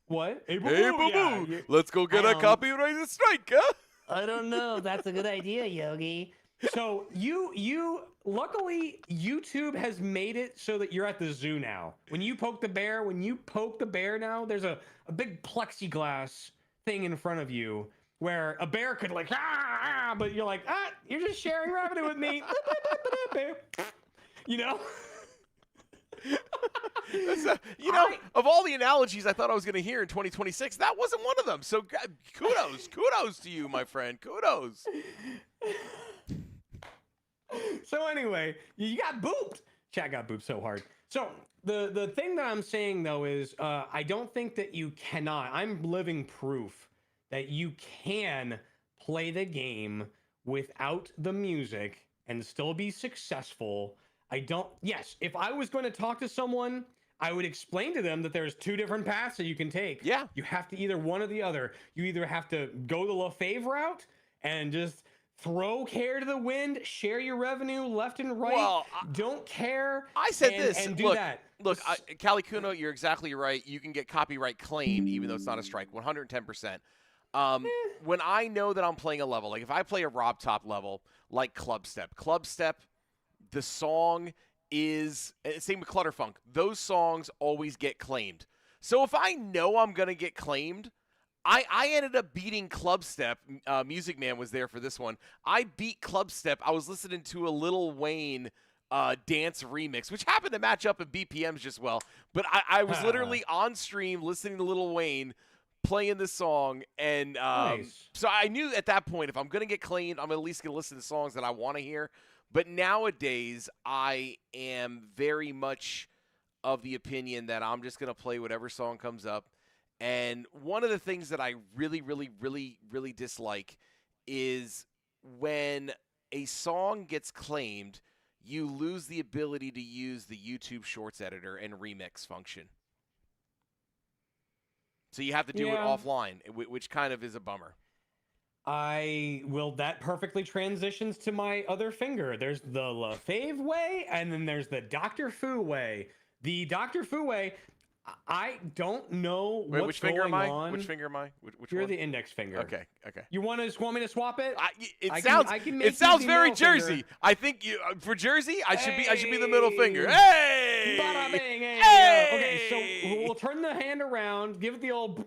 what? Hey, boo-boo. Yeah, let's go get a copyrighted strike, huh? I don't know. That's a good idea, Yogi. So luckily YouTube has made it so that you're at the zoo now. When you poke the bear now, there's a big plexiglass thing in front of you where a bear could like, but you're like, you're just sharing revenue with me. You know? Of all the analogies I thought I was going to hear in 2026, that wasn't one of them. So kudos to you, my friend. Kudos. So anyway, you got booped. Chat got booped so hard. So the thing that I'm saying though is I don't think that you cannot. I'm living proof that you can play the game without the music and still be successful. Yes, if I was going to talk to someone, I would explain to them that there's two different paths that you can take. Yeah. You have to either one or the other. You either have to go the LeFave route and just throw care to the wind, share your revenue left and right. Well, don't care. I said and do that. Look, Cali Kuno, you're exactly right. You can get copyright claimed even though it's not a strike, 110%. When I know that I'm playing a level, like if I play a Rob Top level, like Club Step, the song is, same with Clutterfunk, those songs always get claimed. So if I know I'm going to get claimed, I ended up beating Club Step. Music Man was there for this one. I beat Club Step. I was listening to a Lil Wayne dance remix, which happened to match up in BPMs just well. But I was literally on stream listening to Lil Wayne playing this song. And Nice. so I knew at that point, if I'm going to get claimed, I'm at least going to listen to songs that I want to hear. But nowadays, I am very much of the opinion that I'm just going to play whatever song comes up. And one of the things that I really, really, really, really dislike is when a song gets claimed, you lose the ability to use the YouTube Shorts editor and remix function. So you have to do it offline, which kind of is a bummer. That perfectly transitions to my other finger. There's the LeFave way, and then there's the DoctorFu way. The DoctorFu way, I don't know which finger am I? Which finger am I? Which You're one? the index finger. Okay. You want me to swap it? It sounds very Jersey. Finger. I think for Jersey, I should be the middle finger. Hey! Bada bing, Hey! Okay, so we'll turn the hand around, give it the old,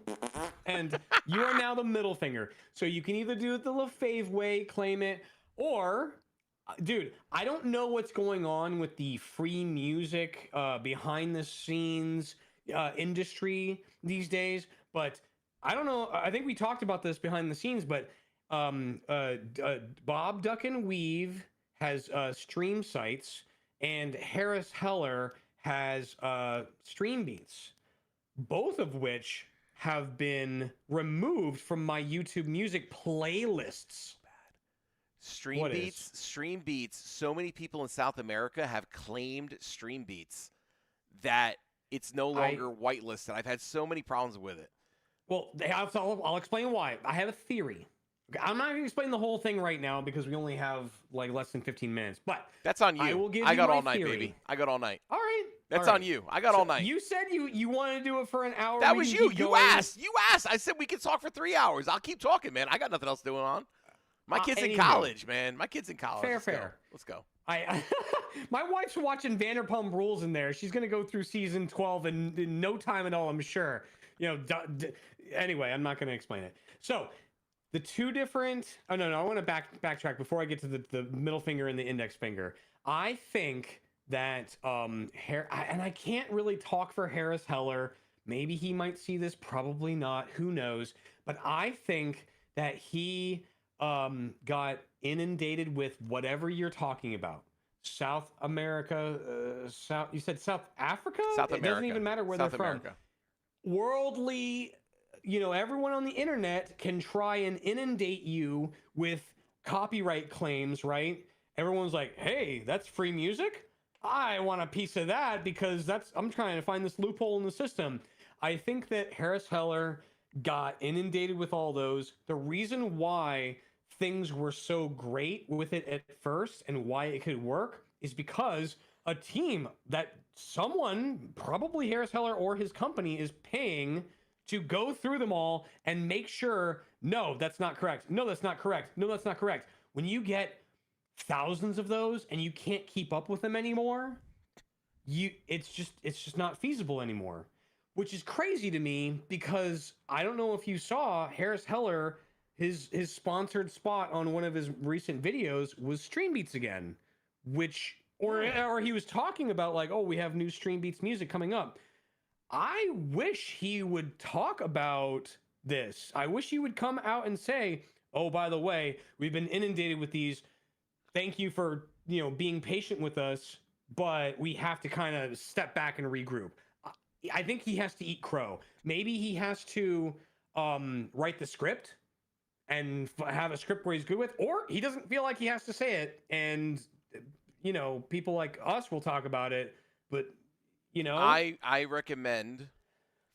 and you are now the middle finger. So you can either do it the LeFave way, claim it, or, dude, I don't know what's going on with the free music behind the scenes industry these days, but I don't know. I think we talked about this behind the scenes, but Bob Duck and Weave has stream sites, and Harris Heller has Stream Beats, both of which have been removed from my YouTube music playlists. Stream Beats. So many people in South America have claimed Stream Beats that it's no longer whitelisted. I've had so many problems with it. Well, I'll explain why. I have a theory. I'm not going to explain the whole thing right now because we only have like less than 15 minutes. But that's on you. I got all night, baby. I got all night. All right. That's on you. I got all night. You said you wanted to do it for an hour. That was you. You asked. I said we could talk for 3 hours. I'll keep talking, man. I got nothing else going on. My kid's in college, man. My kid's in college. Fair. Let's go. My wife's watching Vanderpump Rules in there. She's gonna go through season 12 in no time at all, I'm sure. Anyway, I'm not gonna explain it. So the two different. Oh no, I want to backtrack before I get to the middle finger and the index finger. I think that and I can't really talk for Harris Heller. Maybe he might see this. Probably not. Who knows? But I think that he got inundated with whatever you're talking about. South America, you said South Africa? South America. It doesn't even matter where South they're America. from. Worldly, everyone on the internet can try and inundate you with copyright claims, right? Everyone's like, hey, that's free music? I want a piece of that because I'm trying to find this loophole in the system. I think that Harris Heller got inundated with all those. The reason why things were so great with it at first and why it could work is because a team that someone, probably Harris Heller or his company, is paying to go through them all and make sure, no, that's not correct. No, that's not correct. No, that's not correct. When you get thousands of those and you can't keep up with them anymore, it's just not feasible anymore. Which is crazy to me because I don't know if you saw Harris Heller his sponsored spot on one of his recent videos was Stream Beats again, which or he was talking about like, oh, we have new Stream Beats music coming up. I wish he would talk about this. I wish he would come out and say, oh, by the way, we've been inundated with these. Thank you for, being patient with us, but we have to kind of step back and regroup. I think he has to eat crow. Maybe he has to write the script and have a script where he's good with, or he doesn't feel like he has to say it. And, people like us will talk about it, but I recommend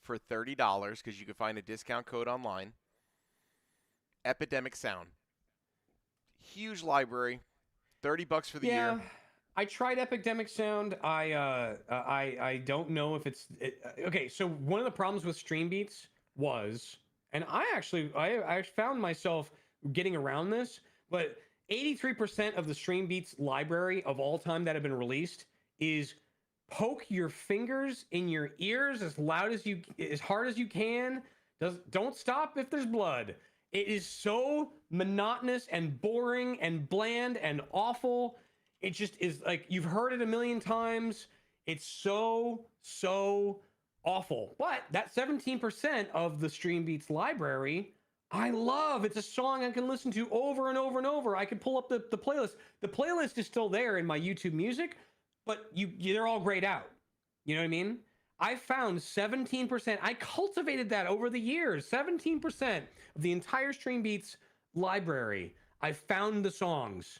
for $30 because you can find a discount code online. Epidemic Sound, huge library, $30 for the year. I tried Epidemic Sound. I don't know if okay. So one of the problems with Stream Beats was, and I found myself getting around this, but 83% of the Stream Beats library of all time that have been released is poke your fingers in your ears as hard as you can. Don't stop if there's blood. It is so monotonous and boring and bland and awful. It just is like, you've heard it a million times. It's so awful. But that 17% of the Stream Beats library, I love. It's a song I can listen to over and over and over. I can pull up the playlist. The playlist is still there in my YouTube Music, but they're all grayed out. You know what I mean? I found 17%. I cultivated that over the years. 17% of the entire Stream Beats library. I found the songs.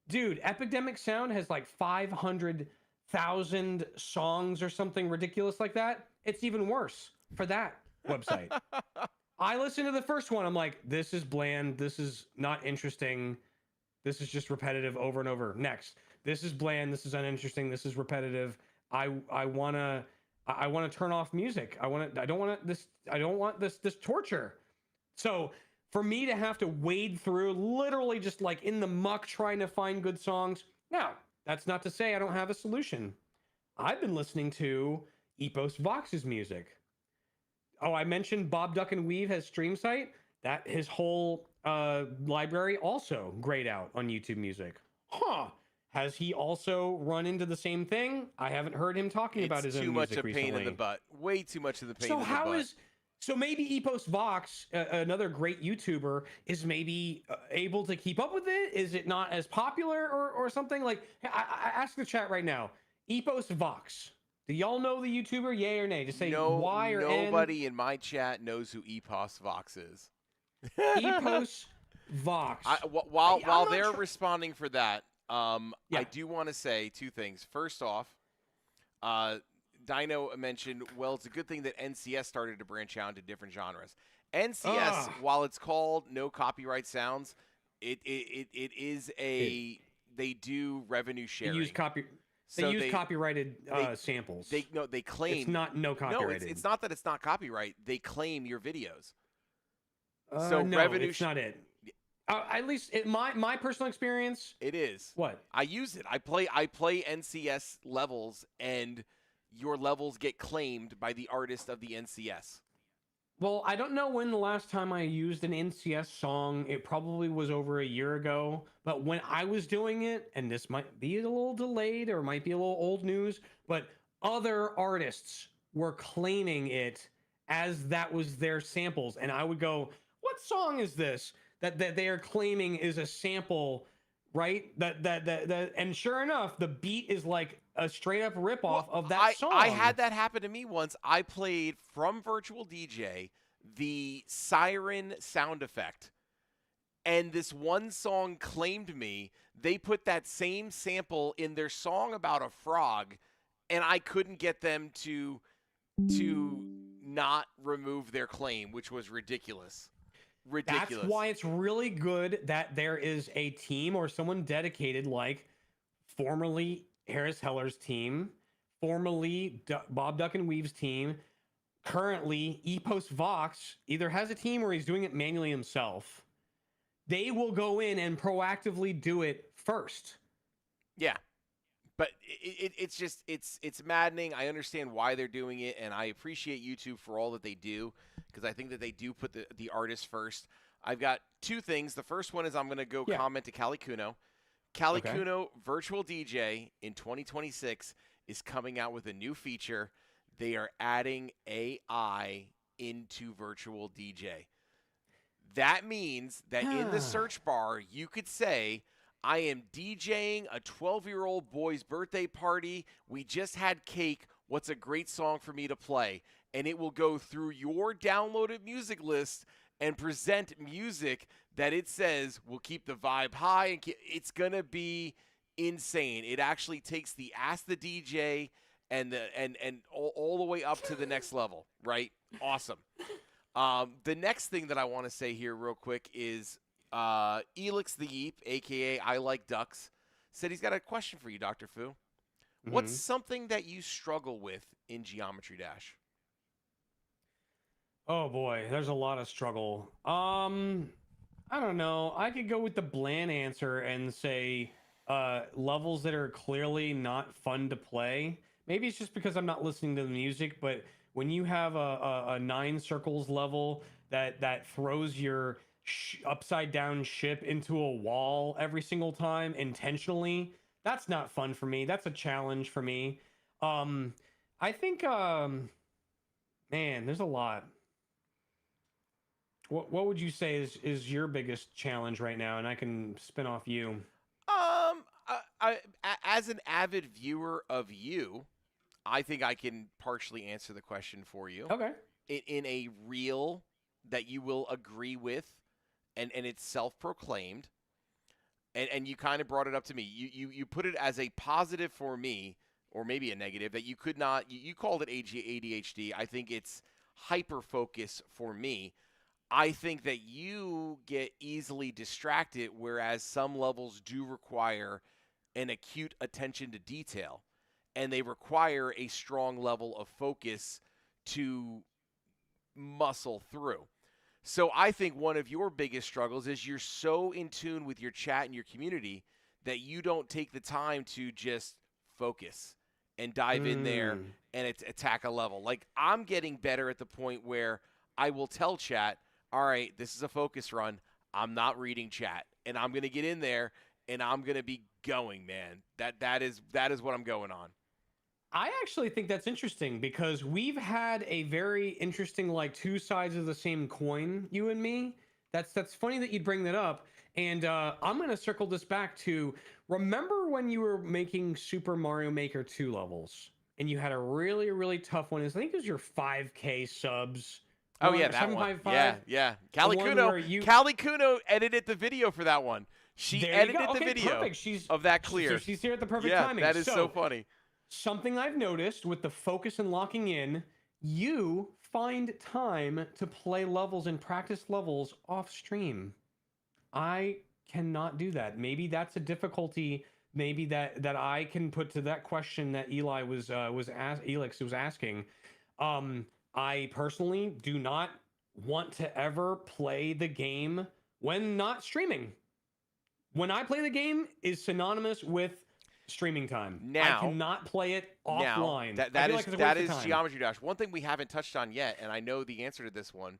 Dude, Epidemic Sound has like 500,000 songs or something ridiculous like that. It's even worse for that website. I listened to the first one. I'm like, this is bland. This is not interesting. This is just repetitive over and over. Next. This is bland. This is uninteresting. This is repetitive. I want to turn off music. I don't want this torture. So for me to have to wade through literally just like in the muck trying to find good songs. Now, that's not to say I don't have a solution. I've been listening to Epos Vox's music. Oh, I mentioned Bob Duck and Weave has Stream Site. That his whole library also grayed out on YouTube Music. Huh. Has he also run into the same thing? I haven't heard him talking about his own music recently. Too much of pain in the butt. Way too much of the pain in the butt. So maybe Epos Vox, another great YouTuber, is maybe able to keep up with it? Is it not as popular or something? Like, I ask the chat right now. Epos Vox. Do y'all know the YouTuber? Yay or nay? Just say Y or N. Nobody in my chat knows who Epos Vox is. Epos Vox. While they're responding for that, I do want to say two things. First off, Dino mentioned, well, it's a good thing that NCS started to branch out into different genres. NCS, while it's called No Copyright Sounds, it is they do revenue sharing. They use copyrighted samples. They claim it's not no copyrighted. No, it's not that it's not copyright. They claim your videos. It's not it. At least my personal experience. It is. What? I use it. I play NCS levels, and your levels get claimed by the artist of the NCS. Well, I don't know when the last time I used an NCS song. It probably was over a year ago. But when I was doing it, and this might be a little delayed or might be a little old news, but other artists were claiming it as that was their samples. And I would go, what song is this that they are claiming is a sample, right? And sure enough, the beat is like a straight up ripoff of that song. I had that happen to me once. I played from Virtual DJ the siren sound effect, and this one song claimed me. They put that same sample in their song about a frog, and I couldn't get them to not remove their claim, which was ridiculous. Ridiculous. That's why it's really good that there is a team or someone dedicated, like formerly Harris Heller's team, formerly Bob Duck and Weave's team, currently Epos Vox either has a team or he's doing it manually himself. They will go in and proactively do it first. Yeah. But it's just it's maddening. I understand why they're doing it, and I appreciate YouTube for all that they do, because I think that they do put the artist first. I've got two things. The first one is I'm going to go Yeah. comment to Callie Kuno. Okay. Kuno Virtual DJ in 2026 is coming out with a new feature. They are adding AI into Virtual DJ. That means that in the search bar, you could say, I am DJing a 12-year-old boy's birthday party. We just had cake. What's a great song for me to play? And it will go through your downloaded music list and present music that it says will keep the vibe high. And it's going to be insane. It actually takes the Ask the DJ and all the way up to the next level, right? Awesome. The next thing that I want to say here real quick is Elix the Yeep, a.k.a. I Like Ducks, said he's got a question for you, Dr. Fu. Mm-hmm. What's something that you struggle with in Geometry Dash? Oh boy, there's a lot of struggle. I don't know. I could go with the bland answer and say levels that are clearly not fun to play. Maybe it's just because I'm not listening to the music, but when you have a 9 circles level that throws your upside down ship into a wall every single time intentionally, that's not fun for me. That's a challenge for me. I think man, there's a lot. What would you say is your biggest challenge right now? And I can spin off you. As an avid viewer of you, I think I can partially answer the question for you. Okay. In a reel that you will agree with, and it's self-proclaimed, and you kind of brought it up to me. You put it as a positive for me, or maybe a negative, that you could not, you called it ADHD. I think it's hyper-focus for me. I think that you get easily distracted, whereas some levels do require an acute attention to detail, and they require a strong level of focus to muscle through. So I think one of your biggest struggles is you're so in tune with your chat and your community that you don't take the time to just focus and dive in there and attack a level. Like, I'm getting better at the point where I will tell chat, all right, this is a focus run. I'm not reading chat, and I'm going to get in there, and I'm going to be going, man. That is what I'm going on. I actually think that's interesting because we've had a very interesting, like, two sides of the same coin, you and me. That's funny that you'd bring that up. And I'm going to circle this back to, remember when you were making Super Mario Maker 2 levels and you had a really, really tough one? I think it was your 5K subs. Oh, yeah, that one. Yeah. Callie Kuno edited the video for that one. She edited the video of that clear. So she's here at the perfect timing. That is so funny. Something I've noticed with the focus and locking in, you find time to play levels and practice levels off stream. I cannot do that. Maybe that's a difficulty. Maybe that I can put to that question that Elix was asking. I personally do not want to ever play the game when not streaming. When I play the game is synonymous with streaming time. Now, I cannot play it offline. That is Geometry Dash. One thing we haven't touched on yet, and I know the answer to this one.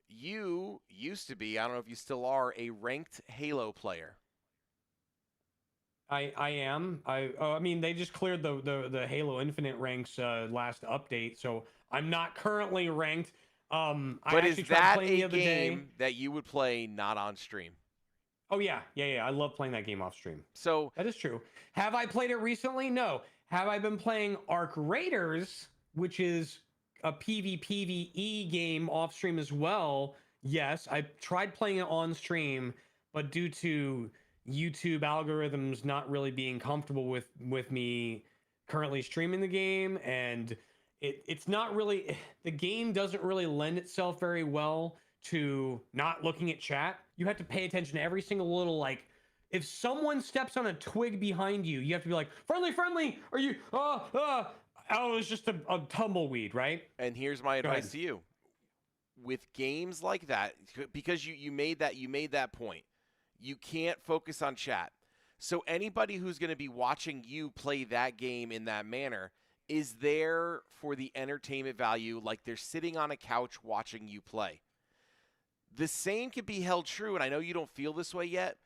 You used to be, I don't know if you still are, a ranked Halo player. I am. I mean, they just cleared the Halo Infinite ranks last update, so I'm not currently ranked. But is that a game that you would play not on stream? Oh yeah. I love playing that game off stream. So that is true. Have I played it recently? No. Have I been playing Arc Raiders, which is a PvPvE game off stream as well? Yes. I tried playing it on stream, but due to YouTube algorithms not really being comfortable with me currently streaming the game, and it's not really, the game doesn't really lend itself very well to not looking at chat. You have to pay attention to every single little, like, if someone steps on a twig behind you, you have to be like, friendly, are you, oh, it's just a tumbleweed, right? And here's my advice to you. With games like that, because you made that point, you can't focus on chat. So anybody who's going to be watching you play that game in that manner is there for the entertainment value, like they're sitting on a couch watching you play. The same can be held true, and I know you don't feel this way yet,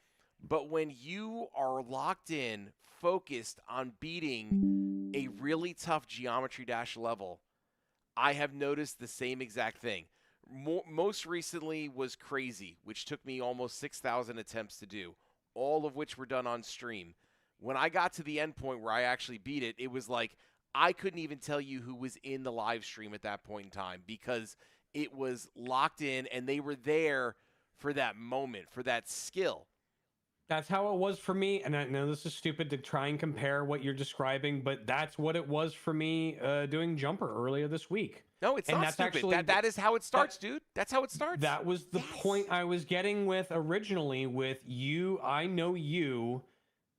but when you are locked in, focused on beating a really tough Geometry Dash level, I have noticed the same exact thing. Most recently was Crazy, which took me almost 6,000 attempts to do, all of which were done on stream. When I got to the end point where I actually beat it, it was like I couldn't even tell you who was in the live stream at that point in time because it was locked in and they were there for that moment, for that skill. That's how it was for me. And I know this is stupid to try and compare what you're describing, but that's what it was for me doing Jumper earlier this week. No, it's not stupid. Actually, that is how it starts, dude. That's how it starts. That was the point I was getting with originally with you. I know you,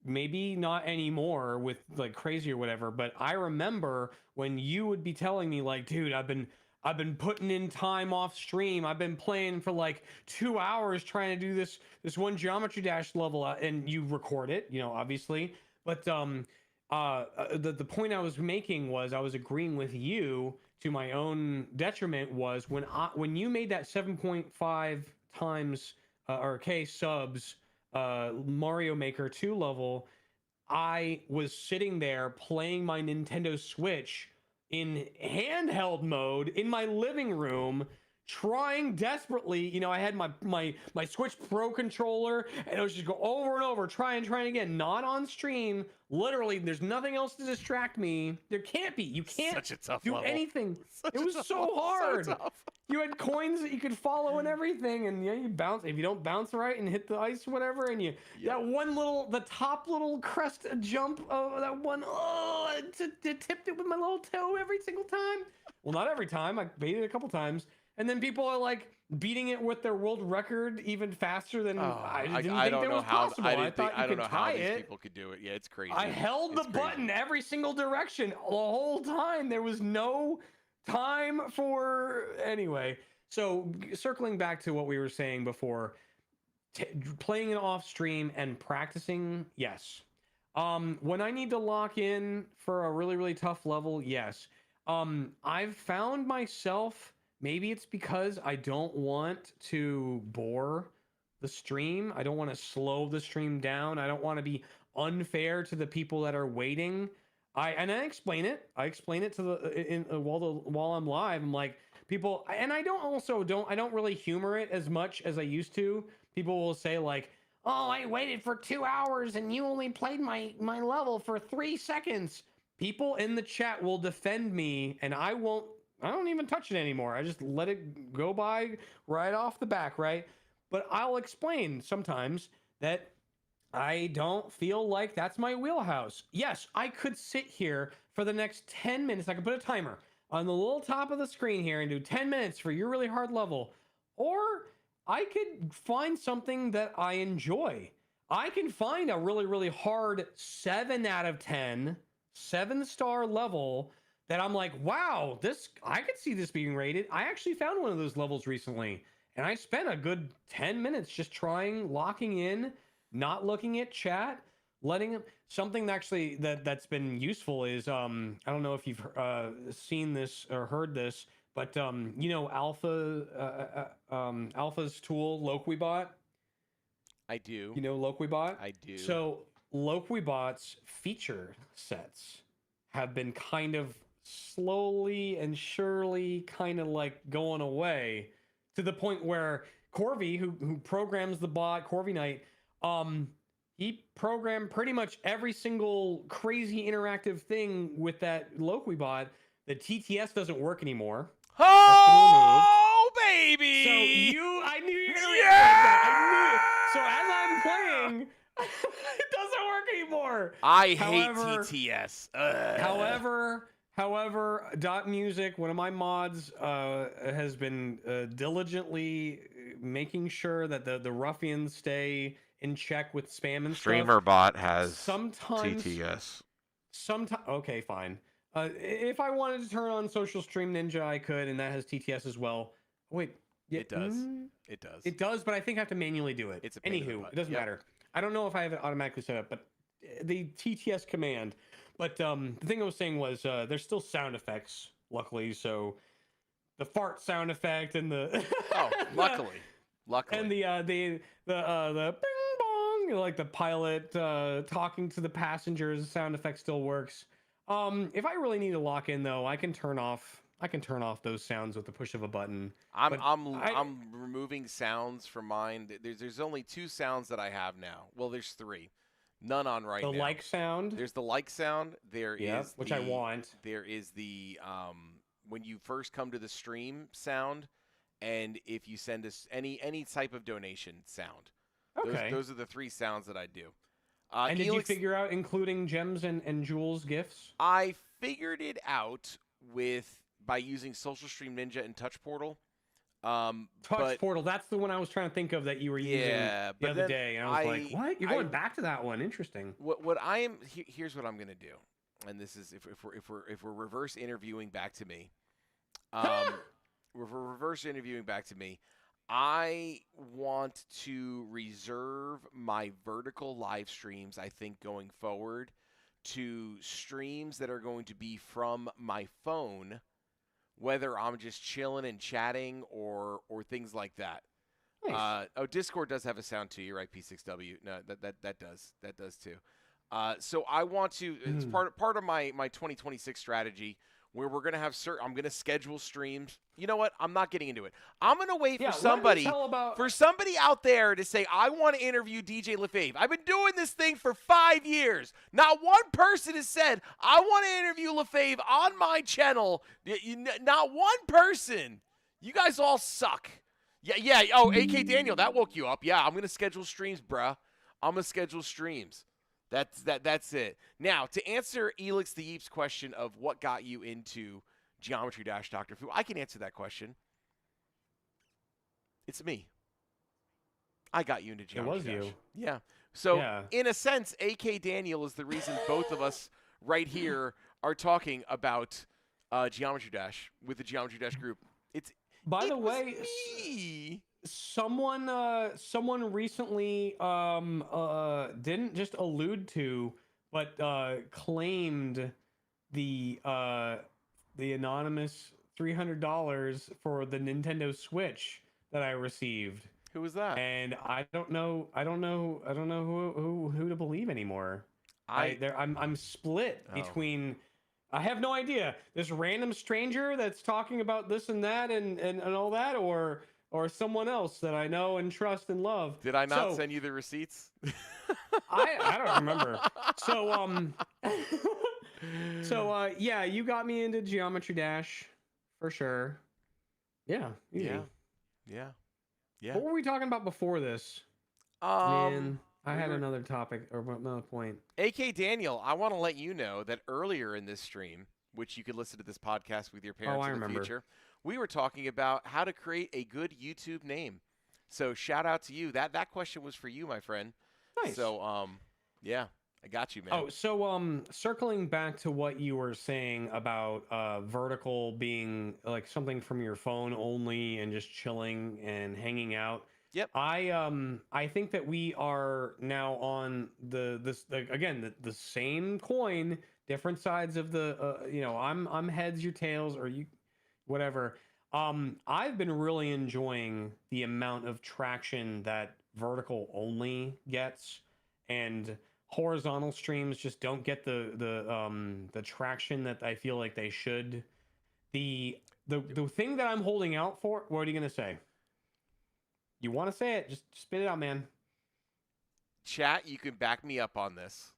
maybe not anymore with like Crazy or whatever, but I remember when you would be telling me like, dude, I've been putting in time off stream. I've been playing for like 2 hours trying to do this one Geometry Dash level, and you record it, obviously. But the point I was making was I was agreeing with you to my own detriment was when you made that 7.5 times or K subs Mario Maker 2 level, I was sitting there playing my Nintendo Switch in handheld mode in my living room, trying desperately. I had my Switch Pro controller, and I was just go over and over, trying again, not on stream. Literally, there's nothing else to distract me. There can't be. You can't Such a tough do level. anything. Such it was so level. hard. So tough. You had coins that you could follow and everything, and you bounce. If you don't bounce right and hit the ice, or whatever, and that the top little crest jump of that one, I tipped it with my little toe every single time. Well, not every time. I made it a couple times, and then people are like beating it with their world record even faster than I didn't think that was possible. I thought you could tie it. People could do it. Yeah, it's crazy. I held the button every single direction the whole time. There was no time for anyway. So circling back to what we were saying before, playing it off stream and practicing, yes. When I need to lock in for a really, really tough level, yes. I've found myself, maybe it's because I don't want to bore the stream. I don't want to slow the stream down. I don't want to be unfair to the people that are waiting. I explain it. I explain it to while I'm live. I'm like, people, and I don't really humor it as much as I used to. People will say like, oh, I waited for 2 hours and you only played my level for 3 seconds. People in the chat will defend me, and I don't even touch it anymore. I just let it go by right off the back, right? But I'll explain sometimes that I don't feel like that's my wheelhouse. Yes, I could sit here for the next 10 minutes. I could put a timer on the little top of the screen here and do 10 minutes for your really hard level. Or I could find something that I enjoy. I can find a really, really hard 7 out of 10, 7-star level that I'm like, wow, I could see this being rated. I actually found one of those levels recently, and I spent a good 10 minutes just locking in, not looking at chat, letting something actually that's been useful is I don't know if you've seen this or heard this, but Alpha's tool Loquibot. I do. You know Loquibot? I do. So Loquibot's feature sets have been kind of slowly and surely kind of like going away to the point where Corby, who programs the bot, Corby Knight, he programmed pretty much every single crazy interactive thing with that Loquibot. The TTS doesn't work anymore. Oh, baby! So I knew you were gonna react like that. I knew it. So as I'm playing, it doesn't work anymore. I hate TTS. However, Dot Music, one of my mods, has been diligently making sure that the ruffians stay in check with spam and Streamer stuff. bot has sometimes TTS. Sometimes, okay, fine. If I wanted to turn on Social Stream Ninja, I could, and that has TTS as well. Wait, it does. It does. It does, but I think I have to manually do it. It's a pain in the Anywho, butt. it doesn't matter. I don't know if I have it automatically set up, but the TTS command. But the thing I was saying was there's still sound effects, luckily. So the fart sound effect and the luckily. Luckily. And the bing bong, like the pilot talking to the passengers sound effect still works. If I really need to lock in though, I can turn off those sounds with the push of a button. I'm removing sounds from mine. There's only 2 sounds that I have now. Well, there's 3. None on right now. The like sound. There's the like sound. There is which I want. There is the when you first come to the stream sound, and if you send us any type of donation sound. Okay. Those are the 3 sounds that I do. And did you figure out including gems and jewels gifts? I figured it out by using Social Stream Ninja and Touch Portal. Touch Portal, that's the one I was trying to think of that you were using the other day. And I was like, what? You're going back to that one. Interesting. Here's what I'm gonna do. And this is if we're reverse interviewing back to me. If we're reverse interviewing back to me, I want to reserve my vertical live streams, I think, going forward to streams that are going to be from my phone, whether I'm just chilling and chatting or things like that. Nice. Discord does have a sound too. You're right, P6W. No, that does too. So I want to. It's part of my 2026 strategy where we're gonna have I'm gonna schedule streams. You know what? I'm not getting into it. I'm gonna wait for somebody out there to say I want to interview DJ LeFave. I've been doing this thing for 5 years. Not one person has said I want to interview LeFave on my channel. Not one person. You guys all suck. Yeah. Oh, AK Daniel, that woke you up. Yeah, I'm gonna schedule streams, bruh. I'm gonna schedule streams. That's it. Now, to answer Elix the Yeep's question of what got you into Geometry Dash DoctorFu, I can answer that question. It's me. I got you into Geometry Dash. It was you. Yeah. So, in a sense, AK Daniel is the reason both of us right here are talking about Geometry Dash with the Geometry Dash group. By the way, me. Someone recently didn't just allude to, but claimed the anonymous $300 for the Nintendo Switch that I received. Who was that? And I don't know who to believe anymore. I'm split between. I have no idea. This random stranger that's talking about this and that and all that, or someone else that I know and trust and love. Did I not send you the receipts? I don't remember. So yeah, you got me into Geometry Dash for sure. Yeah. Easy. Yeah. What were we talking about before this? Man, I had another topic or another point. AK Daniel, I want to let you know that earlier in this stream, which you could listen to this podcast with your parents in the future, we were talking about how to create a good YouTube name. So shout out to you. That question was for you, my friend. Nice. So yeah, I got you, man. Oh, so circling back to what you were saying about vertical being like something from your phone only and just chilling and hanging out. Yep. I think that we are now on the same coin, different sides of the I'm heads, you're tails, or you whatever. I've been really enjoying the amount of traction that vertical only gets, and horizontal streams just don't get the traction that I feel like they should. The thing that I'm holding out for, what are you gonna say? You want to say it? Just spit it out, man. Chat, you can back me up on this.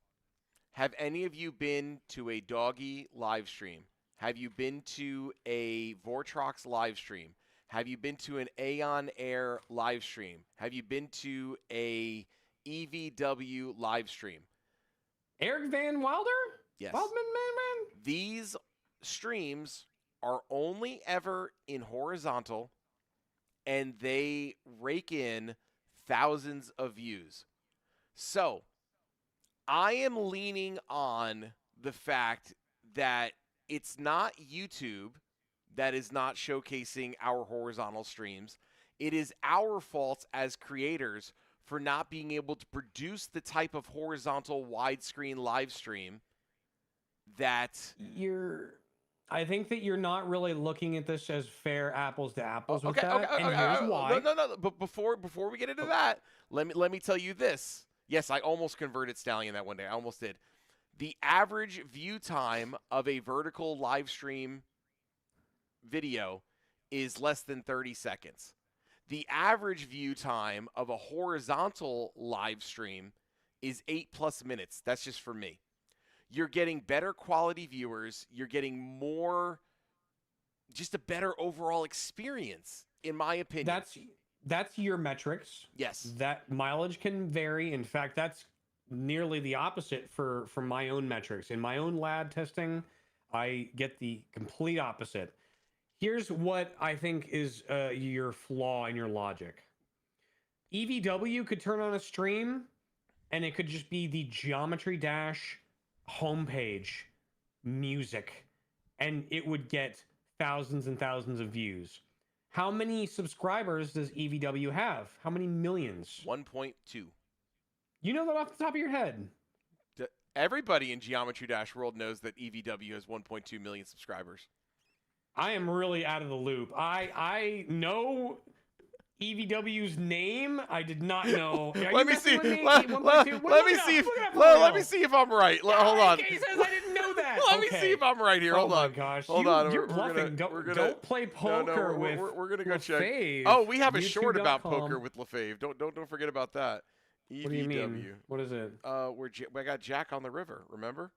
Have any of you been to a Doggy live stream? Have you been to a Vortrox live stream? Have you been to an Aeon Air live stream? Have you been to a EVW live stream? Eric Van Wilder? Yes. Wildman, man. These streams are only ever in horizontal, and they rake in thousands of views. So I am leaning on the fact that it's not YouTube that is not showcasing our horizontal streams. It is our fault as creators for not being able to produce the type of horizontal widescreen live stream that I think that you're not really looking at this as fair apples to apples with Okay, okay, that, okay, and okay, here's okay. why. No. But before we get into that, let me tell you this. Yes, I almost converted Stallion that one day. I almost did. The average view time of a vertical live stream video is less than 30 seconds. The average view time of a horizontal live stream is 8+ minutes. That's just for me. You're getting better quality viewers. You're getting more, just a better overall experience, in my opinion. That's your metrics. Yes. That mileage can vary. In fact, that's nearly the opposite for my own metrics. In my own lab testing, I get the complete opposite. Here's what I think is your flaw in your logic. EVW could turn on a stream and it could just be the Geometry Dash homepage music, and it would get thousands and thousands of views. How many subscribers does EVW have? How many millions? 1.2. You know that off the top of your head. Everybody in Geometry Dash World knows that EVW has 1.2 million subscribers. I am really out of the loop. I know EVW's name. I did not know. Let me see. Let me see if I'm right. Hold on. He says I didn't know that. Let me see if I'm right here. Hold on. Oh my gosh. Hold on. You're bluffing. Don't play poker with. We're gonna go check. LeFave, Oh, we have a short about YouTube.com. poker with LeFave. Don't forget about that. EVW. What do you mean? What is it? We got Jack on the River. Remember?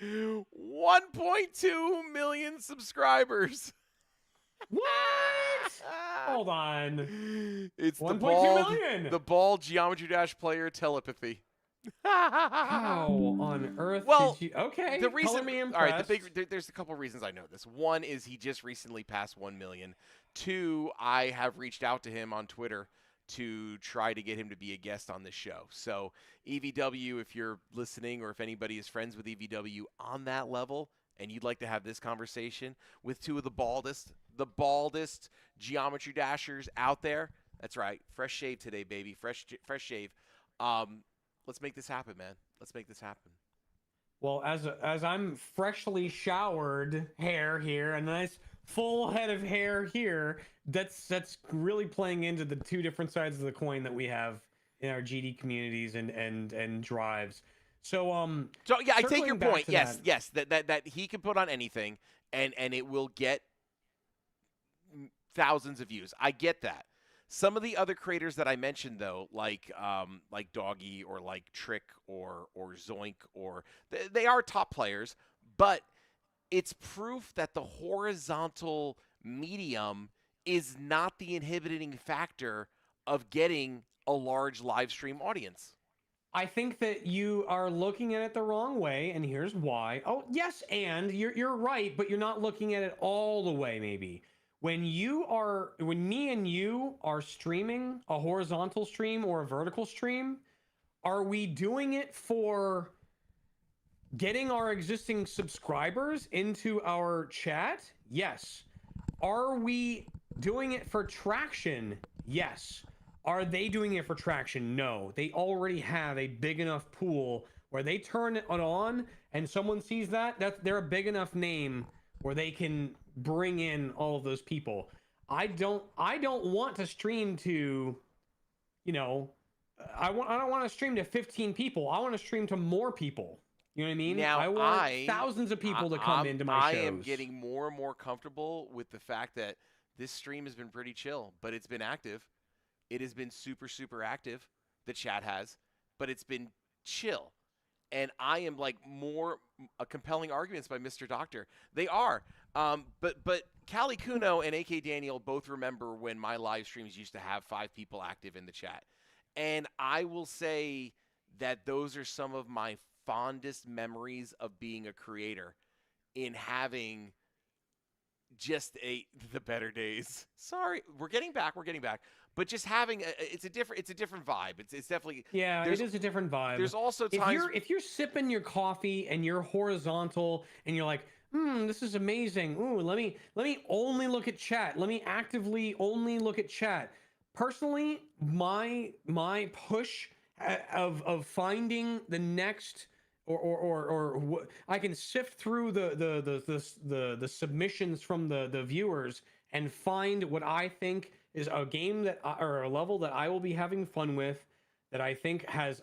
1.2 million subscribers. What? Hold on. It's the 1.2 bald, million. the bald Geometry Dash player telepathy. How on earth Well, did you? Okay, The reason, color me all right, impressed. there's a couple reasons I know this. One is he just recently passed 1 million. Two, I have reached out to him on Twitter to try to get him to be a guest on this show. So EVW, if you're listening or if anybody is friends with EVW on that level and you'd like to have this conversation with two of the baldest Geometry Dashers out there, that's right, fresh shave today, baby, fresh shave. Let's make this happen, man. Let's make this happen. Well, as I'm freshly showered hair here, and a nice full head of hair here, that's really playing into the two different sides of the coin that we have in our GD communities and drives. So yeah, I take your circling back point. to Yes, that he can put on anything and it will get thousands of views. I get that. Some of the other creators that I mentioned, though, like Doggy or like Trick or Zoink, they are top players, but it's proof that the horizontal medium is not the inhibiting factor of getting a large live stream audience. I think that you are looking at it the wrong way, and here's why. Oh, yes, and you're right, but you're not looking at it all the way, maybe. When me and you are streaming a horizontal stream or a vertical stream, are we doing it for getting our existing subscribers into our chat? Yes. Are we doing it for traction? Yes. Are they doing it for traction? No. They already have a big enough pool where they turn it on and someone sees that they're a big enough name where they can bring in all of those people. I don't want to stream to, I don't want to stream to 15 people. I want to stream to more people. You know what I mean? Now, I want thousands of people to come into my shows. I am getting more and more comfortable with the fact that this stream has been pretty chill, but it's been active. It has been super, super active. The chat has, but it's been chill. And I am like more compelling arguments by Mr. Doctor. They are. But Callie Kuno and AK Daniel both remember when my live streams used to have 5 people active in the chat. And I will say that those are some of my fondest memories of being a creator, in having just the better days. Sorry, we're getting back. But just having it's a different vibe. It's definitely, it is a different vibe. There's also times if you're sipping your coffee and you're horizontal and you're like, this is amazing. Ooh, let me only look at chat. Let me actively only look at chat. Personally, my push of finding the next I can sift through the submissions from the viewers and find what I think is a game that or a level that I will be having fun with, that I think has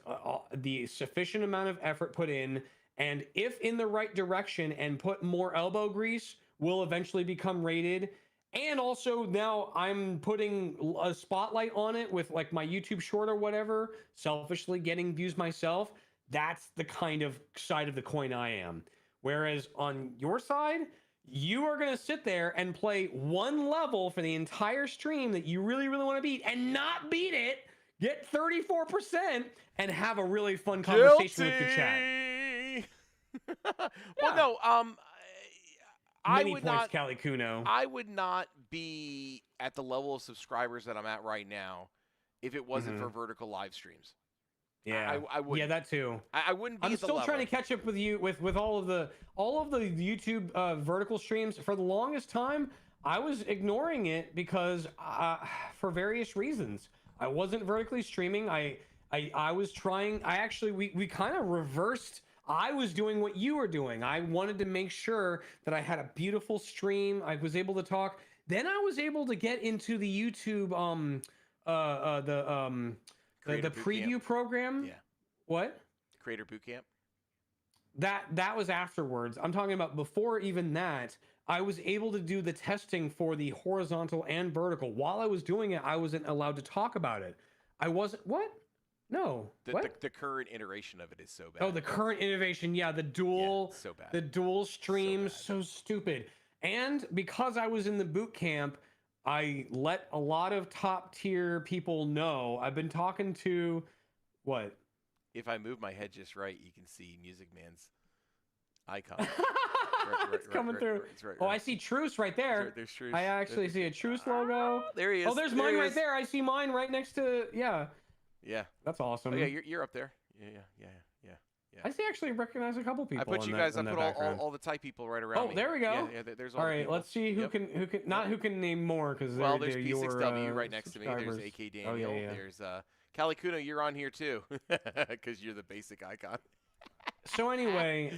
the sufficient amount of effort put in, and if in the right direction and put more elbow grease, will eventually become rated. And also now I'm putting a spotlight on it with like my YouTube short or whatever, selfishly getting views myself. That's the kind of side of the coin I am. Whereas on your side, you are going to sit there and play one level for the entire stream that you really, really want to beat and not beat it, get 34%, and have a really fun conversation with your chat. Well, no, I Many would points, not. Cali Kuno. I would not be at the level of subscribers that I'm at right now if it wasn't for vertical live streams. Yeah, I would. Yeah, that too. I wouldn't be. I'm at the still level. trying to catch up with you with all of the YouTube vertical streams. For the longest time, I was ignoring it because for various reasons. I wasn't vertically streaming. I was trying. We kind of reversed. I was doing what you were doing. I wanted to make sure that I had a beautiful stream. I was able to talk. Then I was able to get into the YouTube the preview program. Yeah. What? Creator Bootcamp. That was afterwards. I'm talking about before even that. I was able to do the testing for the horizontal and vertical. While I was doing it, I wasn't allowed to talk about it. I wasn't. What? No. The current iteration of it is so bad. Oh, the current innovation. Yeah, the dual. Yeah, so bad. The dual streams. So stupid. And because I was in the boot camp, I let a lot of top tier people know. I've been talking to what? If I move my head just right, you can see Music Man's icon. It's coming through. Right. Oh, I see Truce right there. There's Truce. I actually see a Truce logo. There he is. Oh, there's mine right there. I see mine right next to. Yeah. Yeah. That's awesome. Oh, yeah, you're up there. Yeah. I see. Actually, recognize a couple people. I put you guys. I put all the type people right around me. Oh, there we go. Yeah. There's all right. people. Let's see who can who can name more because well, there's P6W right next to me. There's AK Daniel. Oh, yeah. There's Cali Kuno. You're on here too because you're the basic icon. So anyway,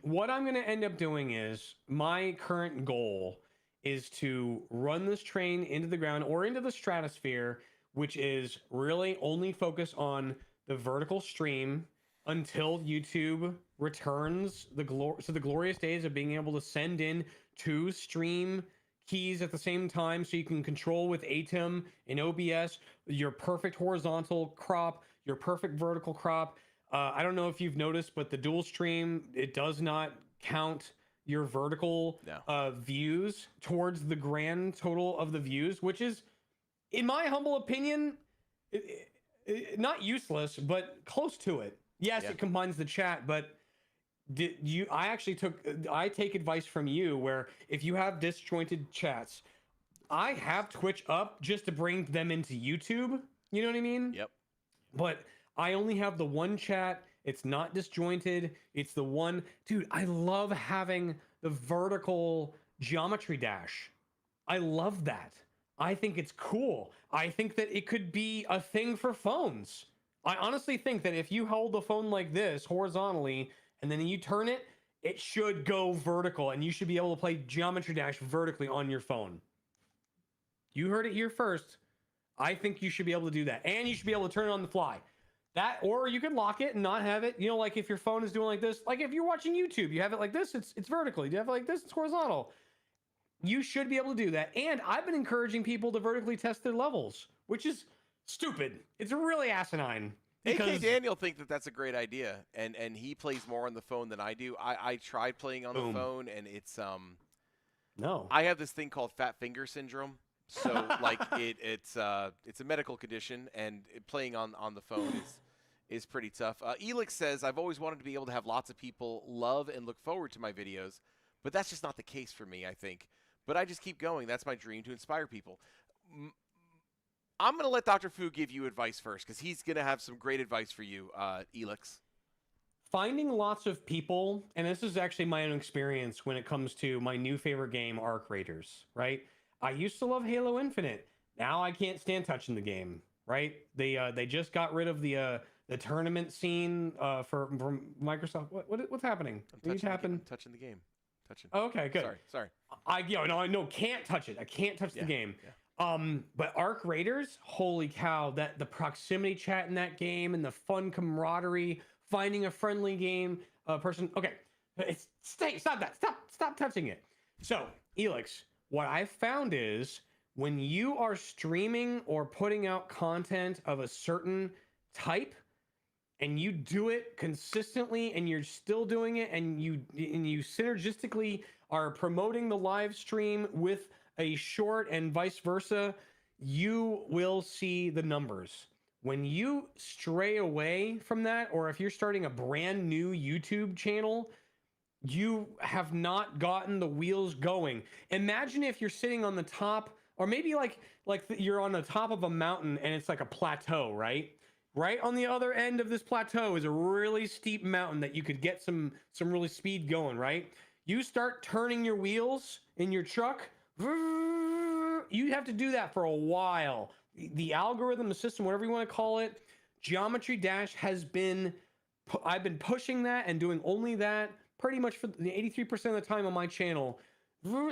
what I'm going to end up doing is my current goal is to run this train into the ground or into the stratosphere, which is really only focus on the vertical stream until YouTube returns the glorious days of being able to send in 2 stream keys at the same time, so you can control with ATEM and OBS your perfect horizontal crop, your perfect vertical crop. I don't know if you've noticed, but the dual stream, it does not count your vertical views towards the grand total of the views, which is, in my humble opinion, not useless, but close to it. Yes, it combines the chat, but I take advice from you where if you have disjointed chats, I have Twitch up just to bring them into YouTube. You know what I mean? Yep. But I only have the one chat. It's not disjointed. It's the one. Dude, I love having the vertical geometry dash. I love that. I think it's cool. I think that it could be a thing for phones. I honestly think that if you hold the phone like this horizontally and then you turn it, it should go vertical and you should be able to play geometry dash vertically on your phone. You heard it here first. I think you should be able to do that. And you should be able to turn it on the fly. That, or you could lock it and not have it. You know, like if your phone is doing like this, like if you're watching YouTube, you have it like this, it's vertical. You have it like this, it's horizontal. You should be able to do that. And I've been encouraging people to vertically test their levels, which is stupid. It's really asinine. AK Daniel think that that's a great idea, and he plays more on the phone than I do. I tried playing on the phone, and it's no. I have this thing called fat finger syndrome. So like it's a medical condition, and playing on the phone is pretty tough. Elix says, I've always wanted to be able to have lots of people love and look forward to my videos, but that's just not the case for me, I think. But I just keep going. That's my dream, to inspire people. I'm going to let Dr. Fu give you advice first, because he's going to have some great advice for you, Elix. Finding lots of people, and this is actually my own experience when it comes to my new favorite game, Arc Raiders, right? I used to love Halo Infinite. Now I can't stand touching the game, right? They just got rid of the the tournament scene from Microsoft. What's happening? I'm Are you tapping? touching the game. Touching. Oh, okay, good. Sorry. No, can't touch it. I can't touch the game. Yeah. But Arc Raiders, holy cow! That the proximity chat in that game and the fun camaraderie, finding a friendly game person. Okay, stop that. Stop touching it. So, Elix, what I found is when you are streaming or putting out content of a certain type, and you do it consistently, and you're still doing it, and you synergistically are promoting the live stream with a short and vice versa, you will see the numbers. When you stray away from that, or if you're starting a brand new YouTube channel, you have not gotten the wheels going. Imagine if you're sitting on the top, or maybe like you're on the top of a mountain and it's like a plateau, right? Right on the other end of this plateau is a really steep mountain that you could get some really speed going, right? You start turning your wheels in your truck, you have to do that for a while. The algorithm, the system, whatever you want to call it, Geometry Dash I've been pushing that and doing only that pretty much for the 83% of the time on my channel.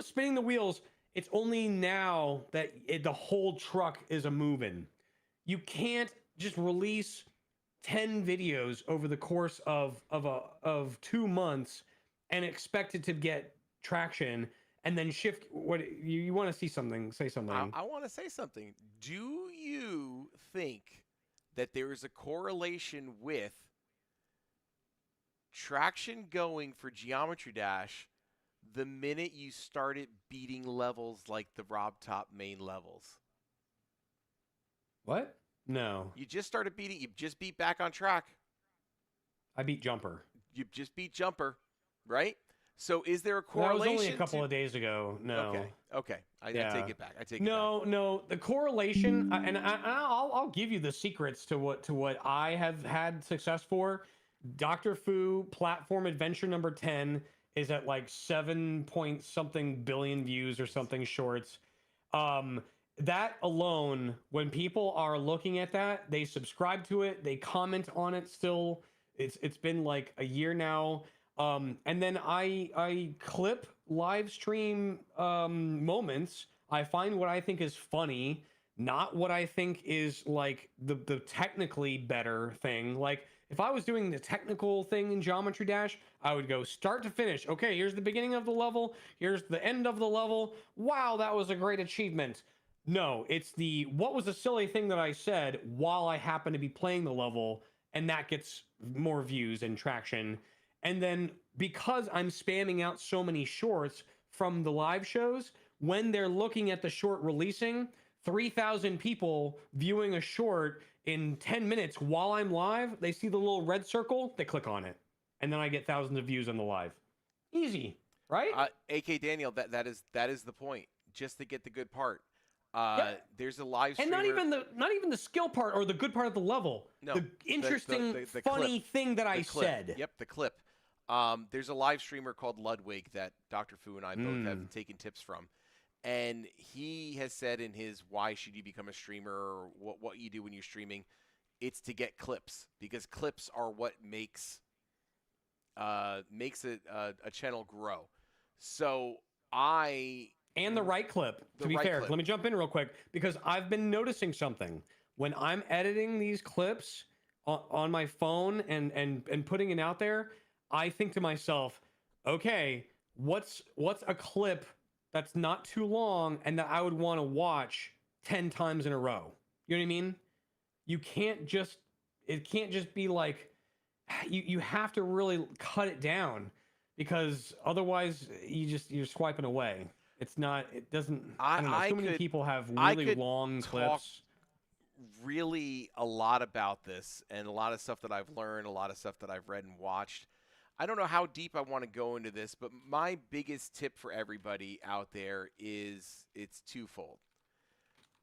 Spinning the wheels, it's only now that the whole truck is a moving. You can't just release 10 videos over the course of 2 months and expect it to get traction and then shift. What you want to see something, say something. I want to say something. Do you think that there is a correlation with traction going for Geometry Dash the minute you started beating levels like the Rob Top main levels? What? No. You just beat Back on Track. I beat Jumper. You just beat Jumper, right? So is there a correlation? That was only a couple of days ago. No. Okay. I take it back. No. The correlation, and I'll give you the secrets to what I have had success for. DoctorFu platform adventure number 10 is at like 7 point something billion views or something shorts. That alone, when people are looking at that, they subscribe to it, they comment on it still. It's been like a year now. And then I clip live stream moments. I find what I think is funny, not what I think is like the technically better thing. Like if I was doing the technical thing in Geometry Dash, I would go start to finish. Okay, here's the beginning of the level. Here's the end of the level. Wow, that was a great achievement. No, it's what was a silly thing that I said while I happen to be playing the level, and that gets more views and traction. And then because I'm spamming out so many shorts from the live shows, when they're looking at the short releasing, 3,000 people viewing a short in 10 minutes while I'm live, they see the little red circle, they click on it. And then I get thousands of views on the live. Easy, right? AK Daniel, that is the point. Just to get the good part. Yep. There's a live streamer. And not even the skill part or the good part of the level. No, the interesting, the funny clip. thing that I clip. said. Yep, the clip. There's a live streamer called Ludwig that DoctorFu and I both have taken tips from. And he has said in his why should you become a streamer or what you do when you're streaming, it's to get clips, because clips are what makes a channel grow. So And the right clip, to be fair. Let me jump in real quick, because I've been noticing something. When I'm editing these clips on my phone and putting it out there, I think to myself, okay, what's a clip that's not too long and that I would want to watch 10 times in a row? You know what I mean? It can't just be like, you have to really cut it down, because otherwise you're swiping away. It doesn't, I don't know, so many people have really long clips. Really a lot about this, and a lot of stuff that I've learned, a lot of stuff that I've read and watched. I don't know how deep I want to go into this, but my biggest tip for everybody out there is it's twofold.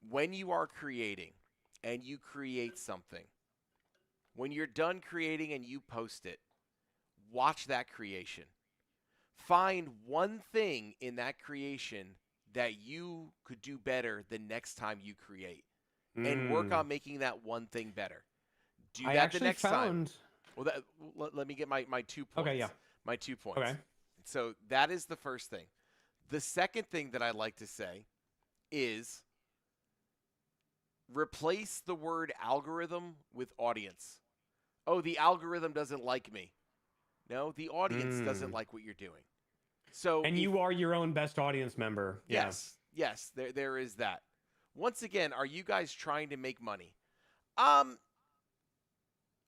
When you are creating and you create something, when you're done creating and you post it, watch that creation. Find one thing in that creation that you could do better the next time you create, and work on making that one thing better. Do I that actually the next found. time. Well, let me get my 2 points. Okay, yeah. My 2 points. Okay. So that is the first thing. The second thing that I'd like to say is replace the word algorithm with audience. Oh, the algorithm doesn't like me. No, the audience doesn't like what you're doing. So And you are your own best audience member. Yes. Yes, there is that. Once again, are you guys trying to make money?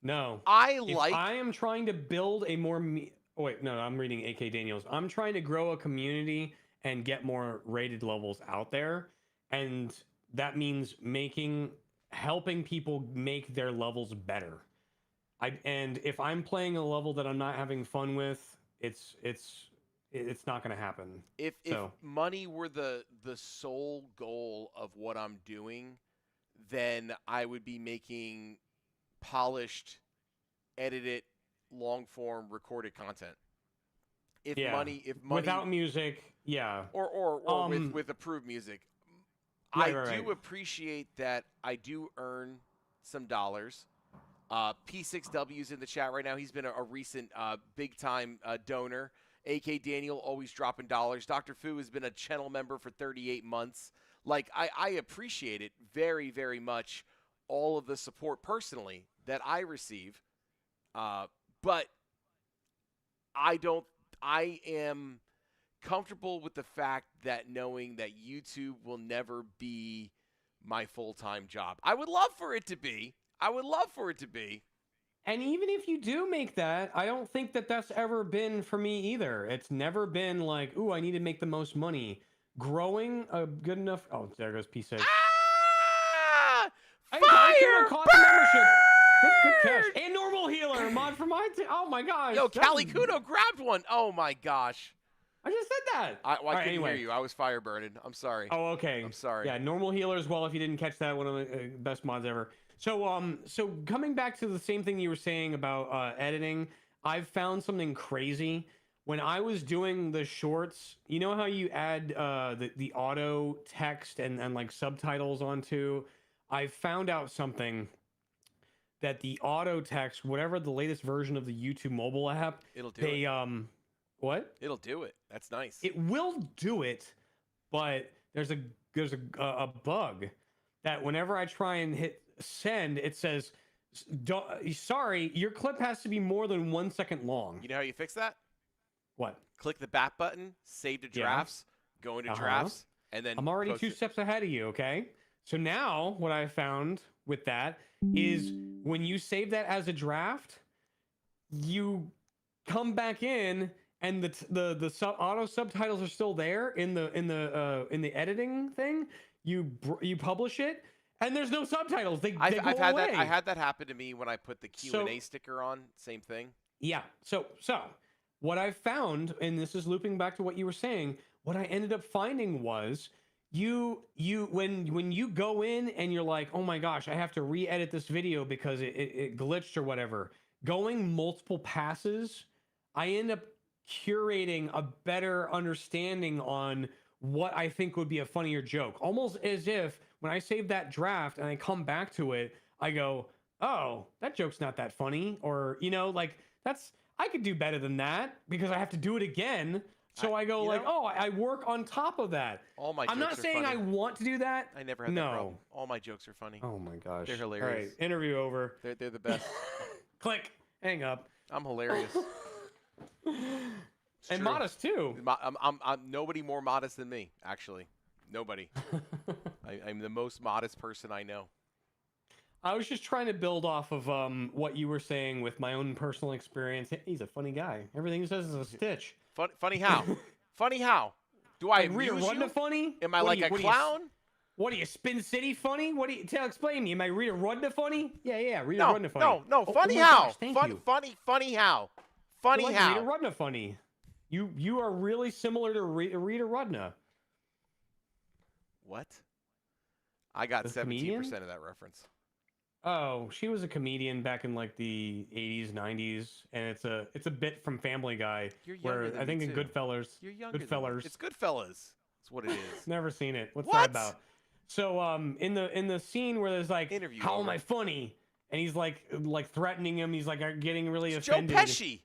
No. If I am trying to build a more. Oh, wait, no, I'm reading AK Daniels. I'm trying to grow a community and get more rated levels out there. And that means helping people make their levels better. And if I'm playing a level that I'm not having fun with, it's not going to happen. If money were the sole goal of what I'm doing, then I would be making polished, edited, long form recorded content. If money without music, yeah, or with approved music, right, I right. do appreciate that I do earn some dollars. P6W's in the chat right now. He's been a recent big time donor. AK Daniel always dropping dollars. DoctorFu has been a channel member for 38 months. Like I appreciate it very, very much. All of the support personally that I receive, but I am comfortable with the fact that knowing that YouTube will never be my full-time job. I would love for it to be. And even if you do make that, I don't think that that's ever been for me either. It's never been like, ooh, I need to make the most money. Growing a good enough. Oh, there goes P6. Ah! Firebird! Caught the membership. Good catch. And normal healer. Mod for my team. Oh my gosh. Yo, Cali Kuno grabbed one. Oh my gosh. I just said that. I couldn't hear you. I was Firebirded. I'm sorry. Oh, okay. I'm sorry. Yeah, normal healer as well. If you didn't catch that, one of the best mods ever. So coming back to the same thing you were saying about editing, I've found something crazy. When I was doing the shorts, you know how you add the auto text and like subtitles onto? I found out something that the auto text, whatever the latest version of the YouTube mobile app, it'll do it. What? It'll do it. That's nice. It will do it, but there's a bug that whenever I try and hit send, it says, sorry, your clip has to be more than 1 second long. You know how you fix that? What? Click the back button, save to drafts, go into drafts, and then I'm already 2 steps ahead of you, okay? So now what I found with that is when you save that as a draft, you come back in and the auto subtitles are still there in the editing thing. You publish it, and there's no subtitles. They go away. I had that happen to me when I put the Q&A sticker on. Same thing. Yeah. So what I found, and this is looping back to what you were saying, what I ended up finding was when you go in and you're like, oh my gosh, I have to re-edit this video because it glitched or whatever. Going multiple passes, I end up curating a better understanding on what I think would be a funnier joke. Almost as if when I save that draft and I come back to it, I go, oh, that joke's not that funny. Or, like I could do better than that because I have to do it again. So I go I work on top of that. All my jokes I'm not saying funny. I want to do that. I never had that problem. All my jokes are funny. Oh my gosh. They're hilarious. All right, interview over. They're the best. Click. Hang up. I'm hilarious. And modest too. I'm nobody more modest than me, actually. Nobody. I'm the most modest person I know. I was just trying to build off of what you were saying with my own personal experience. He's a funny guy. Everything he says is a stitch. Funny how? Funny how? Do I amuse you? Funny? Am I like a clown? What are you, Spin City funny? What do you explain to me? Am I Rita Rudna funny? Yeah, Rita Rudna funny. No, funny how? Funny how? Funny how? Rita Rudna funny. You are really similar to Rita Rudna. What? I got 17% of that reference. Oh, she was a comedian back in like the 80s, 90s, and it's a bit from Family Guy. You're younger where than I think me in too. Goodfellas. You're younger. Goodfellas. It's Goodfellas. That's what it is. Never seen it. What's What? that about? So in the scene where there's like, Interview how over. am I funny? and he's like threatening him. He's like getting really It's Joe offended. Pesci.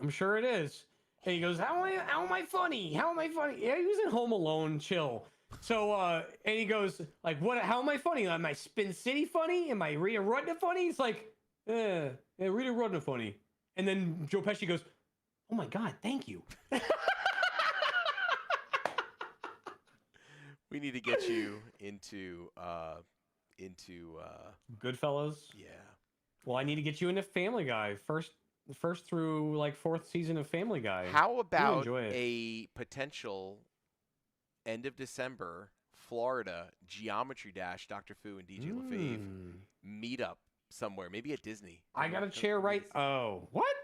I'm sure it is. And he goes, how am I funny? How am I funny? Yeah, he was in Home Alone. Chill. So, and he goes, like, what? How am I funny? Am I Spin City funny? Am I Rita Rudna funny? It's like, yeah, Rita Rudna funny. And then Joe Pesci goes, oh my God, thank you. We need to get you into Goodfellas. yeah. Well, I need to get you into Family Guy. First through like 4th season of Family Guy. How about enjoy it. a potential end of December Florida Geometry Dash DoctorFu and DJ LeFave meet up somewhere, maybe at Disney? I got a chair right. Oh, what?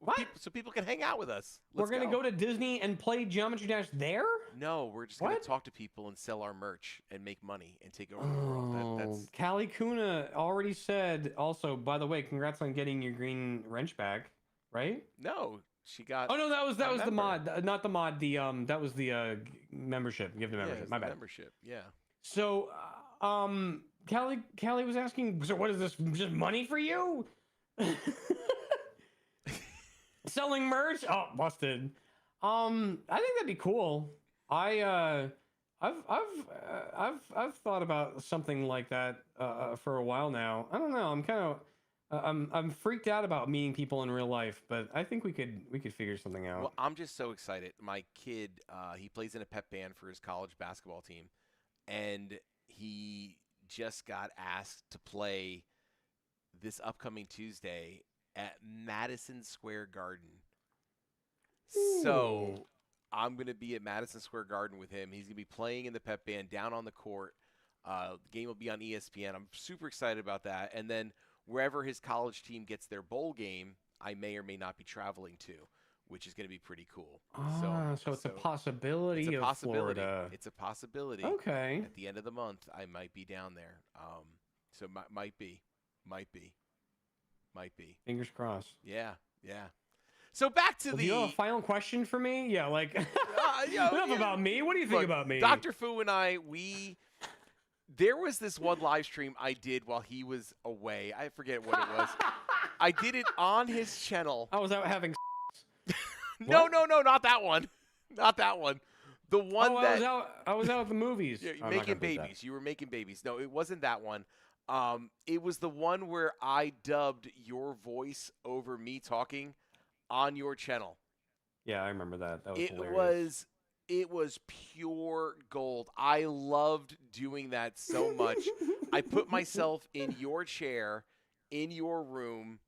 What? So people can hang out with us. We're going to go to Disney and play Geometry Dash there? No, we're just going to talk to people and sell our merch and make money and take over the world. That's Callie Kuna already said, also, by the way, congrats on getting your green wrench back, right? No, she got. Oh, no, that was the mod. Not the mod. That was the membership. Give the membership. My bad. Membership, yeah. So, Callie was asking, so what is this, just money for you? Selling merch? Oh, busted. I think that'd be cool. I've thought about something like that for a while now. I don't know. I'm kind of I'm freaked out about meeting people in real life, but I think we could figure something out. Well, I'm just so excited. My kid, he plays in a pep band for his college basketball team, and he just got asked to play this upcoming Tuesday at Madison Square Garden. Ooh. So I'm going to be at Madison Square Garden with him. He's going to be playing in the pep band down on the court. The game will be on ESPN. I'm super excited about that. And then wherever his college team gets their bowl game, I may or may not be traveling to, which is going to be pretty cool. So it's a possibility of Florida. It's a possibility. Okay. At the end of the month, I might be down there. So might be. Fingers crossed. Yeah. So back to Do you have a final question for me? Yeah, like enough about me. What do you think Look, about me? DoctorFu and I, there was this one live stream I did while he was away. I forget what it was. I did it on his channel. I was out having. No, not that one. Not that one. The one that I was out at the movies. Yeah, making babies. You were making babies. No, it wasn't that one. It was the one where I dubbed your voice over me talking on your channel. Yeah, I remember that. That was hilarious. It was pure gold. I loved doing that so much. I put myself in your chair in your room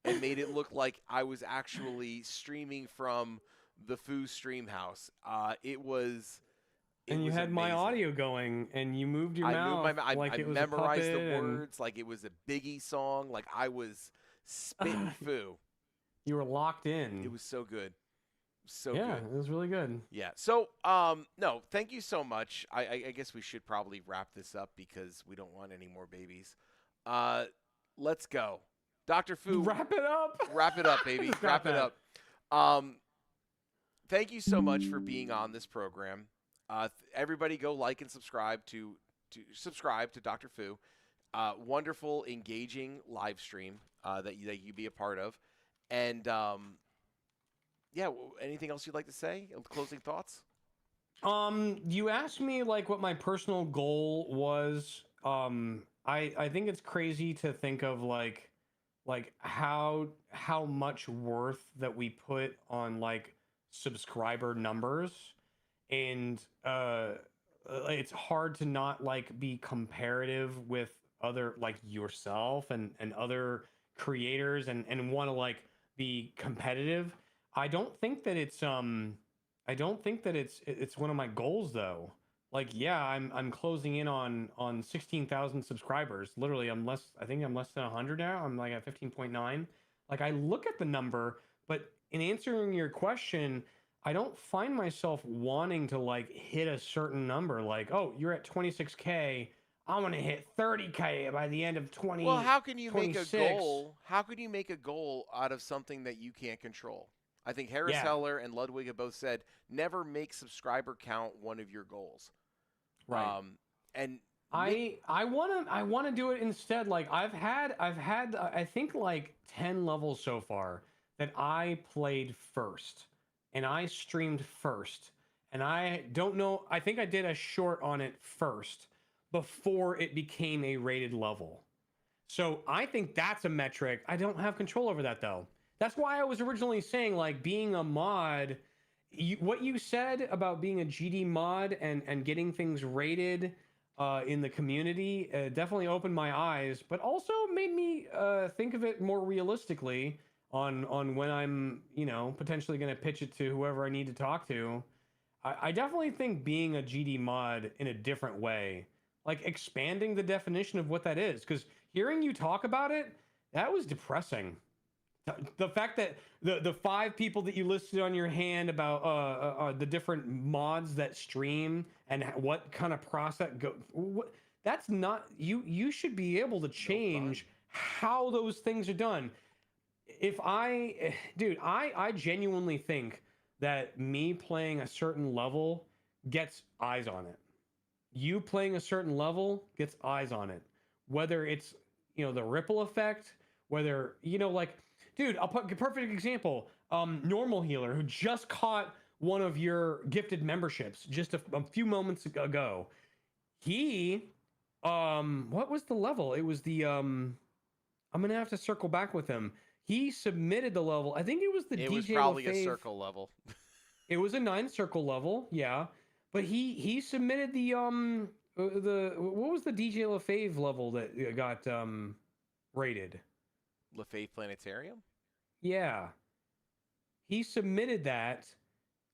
and made it look like I was actually streaming from the Foo Stream House. It was And you had amazing. my audio going, and you moved your mouth like I it was memorized a the puppet words like it was a Biggie song. Like I was spitting Foo. You were locked in. It was so good. So yeah, good. it was really good. Yeah. So, no, thank you so much. I guess we should probably wrap this up because we don't want any more babies. Let's go. DoctorFu. Wrap it up. Wrap it up, baby. Wrap it up. Thank you so much for being on this program. Everybody go like and subscribe to DoctorFu. Wonderful, engaging live stream that you be a part of. And yeah, anything else you'd like to say? Closing thoughts? You asked me like what my personal goal was. I think it's crazy to think of like how much worth that we put on like subscriber numbers, and it's hard to not like be comparative with other like yourself and other creators and want to like be competitive. I don't think that it's one of my goals though. Like, yeah, I'm closing in on 16,000 subscribers. Literally, I think I'm less than 100 now. I'm like at 15.9. Like, I look at the number, but in answering your question, I don't find myself wanting to like hit a certain number. Like, oh, you're at 26K. I'm gonna hit 30K by the end of 20. Well, how can you make a goal? How can you make a goal out of something that you can't control? I think Harris Heller and Ludwig have both said never make subscriber count one of your goals. Right. And I wanna do it instead. Like I've had I think like 10 levels so far that I played first and I streamed first. And I don't know, I think I did a short on it first before it became a rated level. So I think that's a metric. I don't have control over that though. That's why I was originally saying like being a mod, what you said about being a GD mod and getting things rated in the community definitely opened my eyes, but also made me think of it more realistically on when I'm, you know, potentially going to pitch it to whoever I need to talk to. I definitely think being a GD mod in a different way, like expanding the definition of what that is, because hearing you talk about it, that was depressing. The fact that the 5 people that you listed on your hand about the different mods that stream and what kind of process that's not you should be able to change how those things are done. If I genuinely think that me playing a certain level gets eyes on it. You playing a certain level gets eyes on it. Whether it's, you know, the ripple effect, whether, you know, like, dude, I'll put a perfect example. Normal Healer, who just caught one of your gifted memberships just a few moments ago. He, what was the level? It was the, I'm going to have to circle back with him. He submitted the level. I think it was the DJ It was probably LeFave. a circle level. It was a 9 circle level, yeah. But he submitted the what was the DJ LeFave level that got rated? LeFave Planetarium? Yeah. He submitted that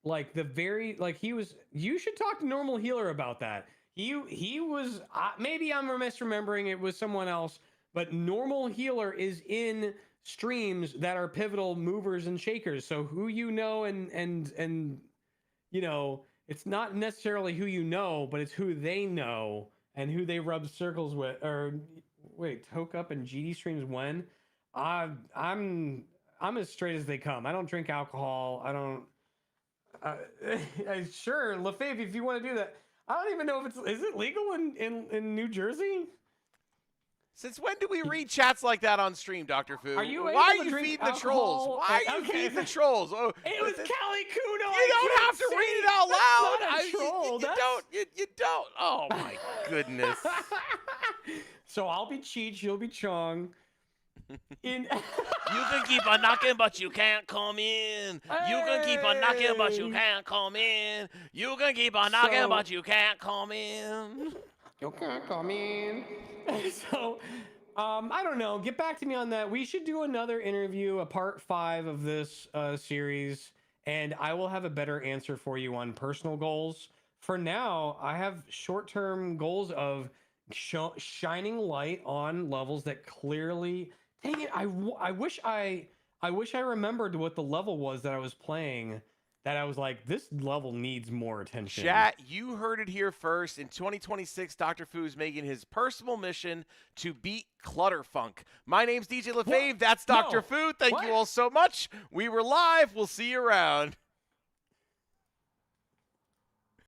like the very like he was you should talk to Normal Healer about that. He was maybe I'm misremembering, it was someone else, but Normal Healer is in streams that are pivotal movers and shakers. So who you know and you know, it's not necessarily who you know, but it's who they know and who they rub circles with. Or wait, Toke Up and GD streams when? I'm as straight as they come. I don't drink alcohol. I don't. Sure, LeFave, if you want to do that. I don't even know if is it legal in New Jersey? Since when do we read chats like that on stream, Dr. Fu? Are you Why able are to you drink feeding the alcohol? trolls? Why are you Okay. feeding the trolls? Oh, It was Callie Kuno. you don't have to read it out loud. That's not a troll. You don't. Oh my goodness. So I'll be Cheech, you'll be Chong. You can keep on knocking, but you can't come in. You can keep on knocking, but you can't come in. You can keep on knocking, but you can't come in. You can't come in. So, I don't know. Get back to me on that. We should do another interview, a part 5 of this series, and I will have a better answer for you on personal goals. For now, I have short-term goals of shining light on levels that clearly. Dang it! I wish I remembered what the level was that I was playing. That I was like, this level needs more attention. Chat, you heard it here first. In 2026, Dr. Fu is making his personal mission to beat Clutterfunk. My name's DJ LeFave. That's Dr. Fu. Thank you all so much. We were live. We'll see you around.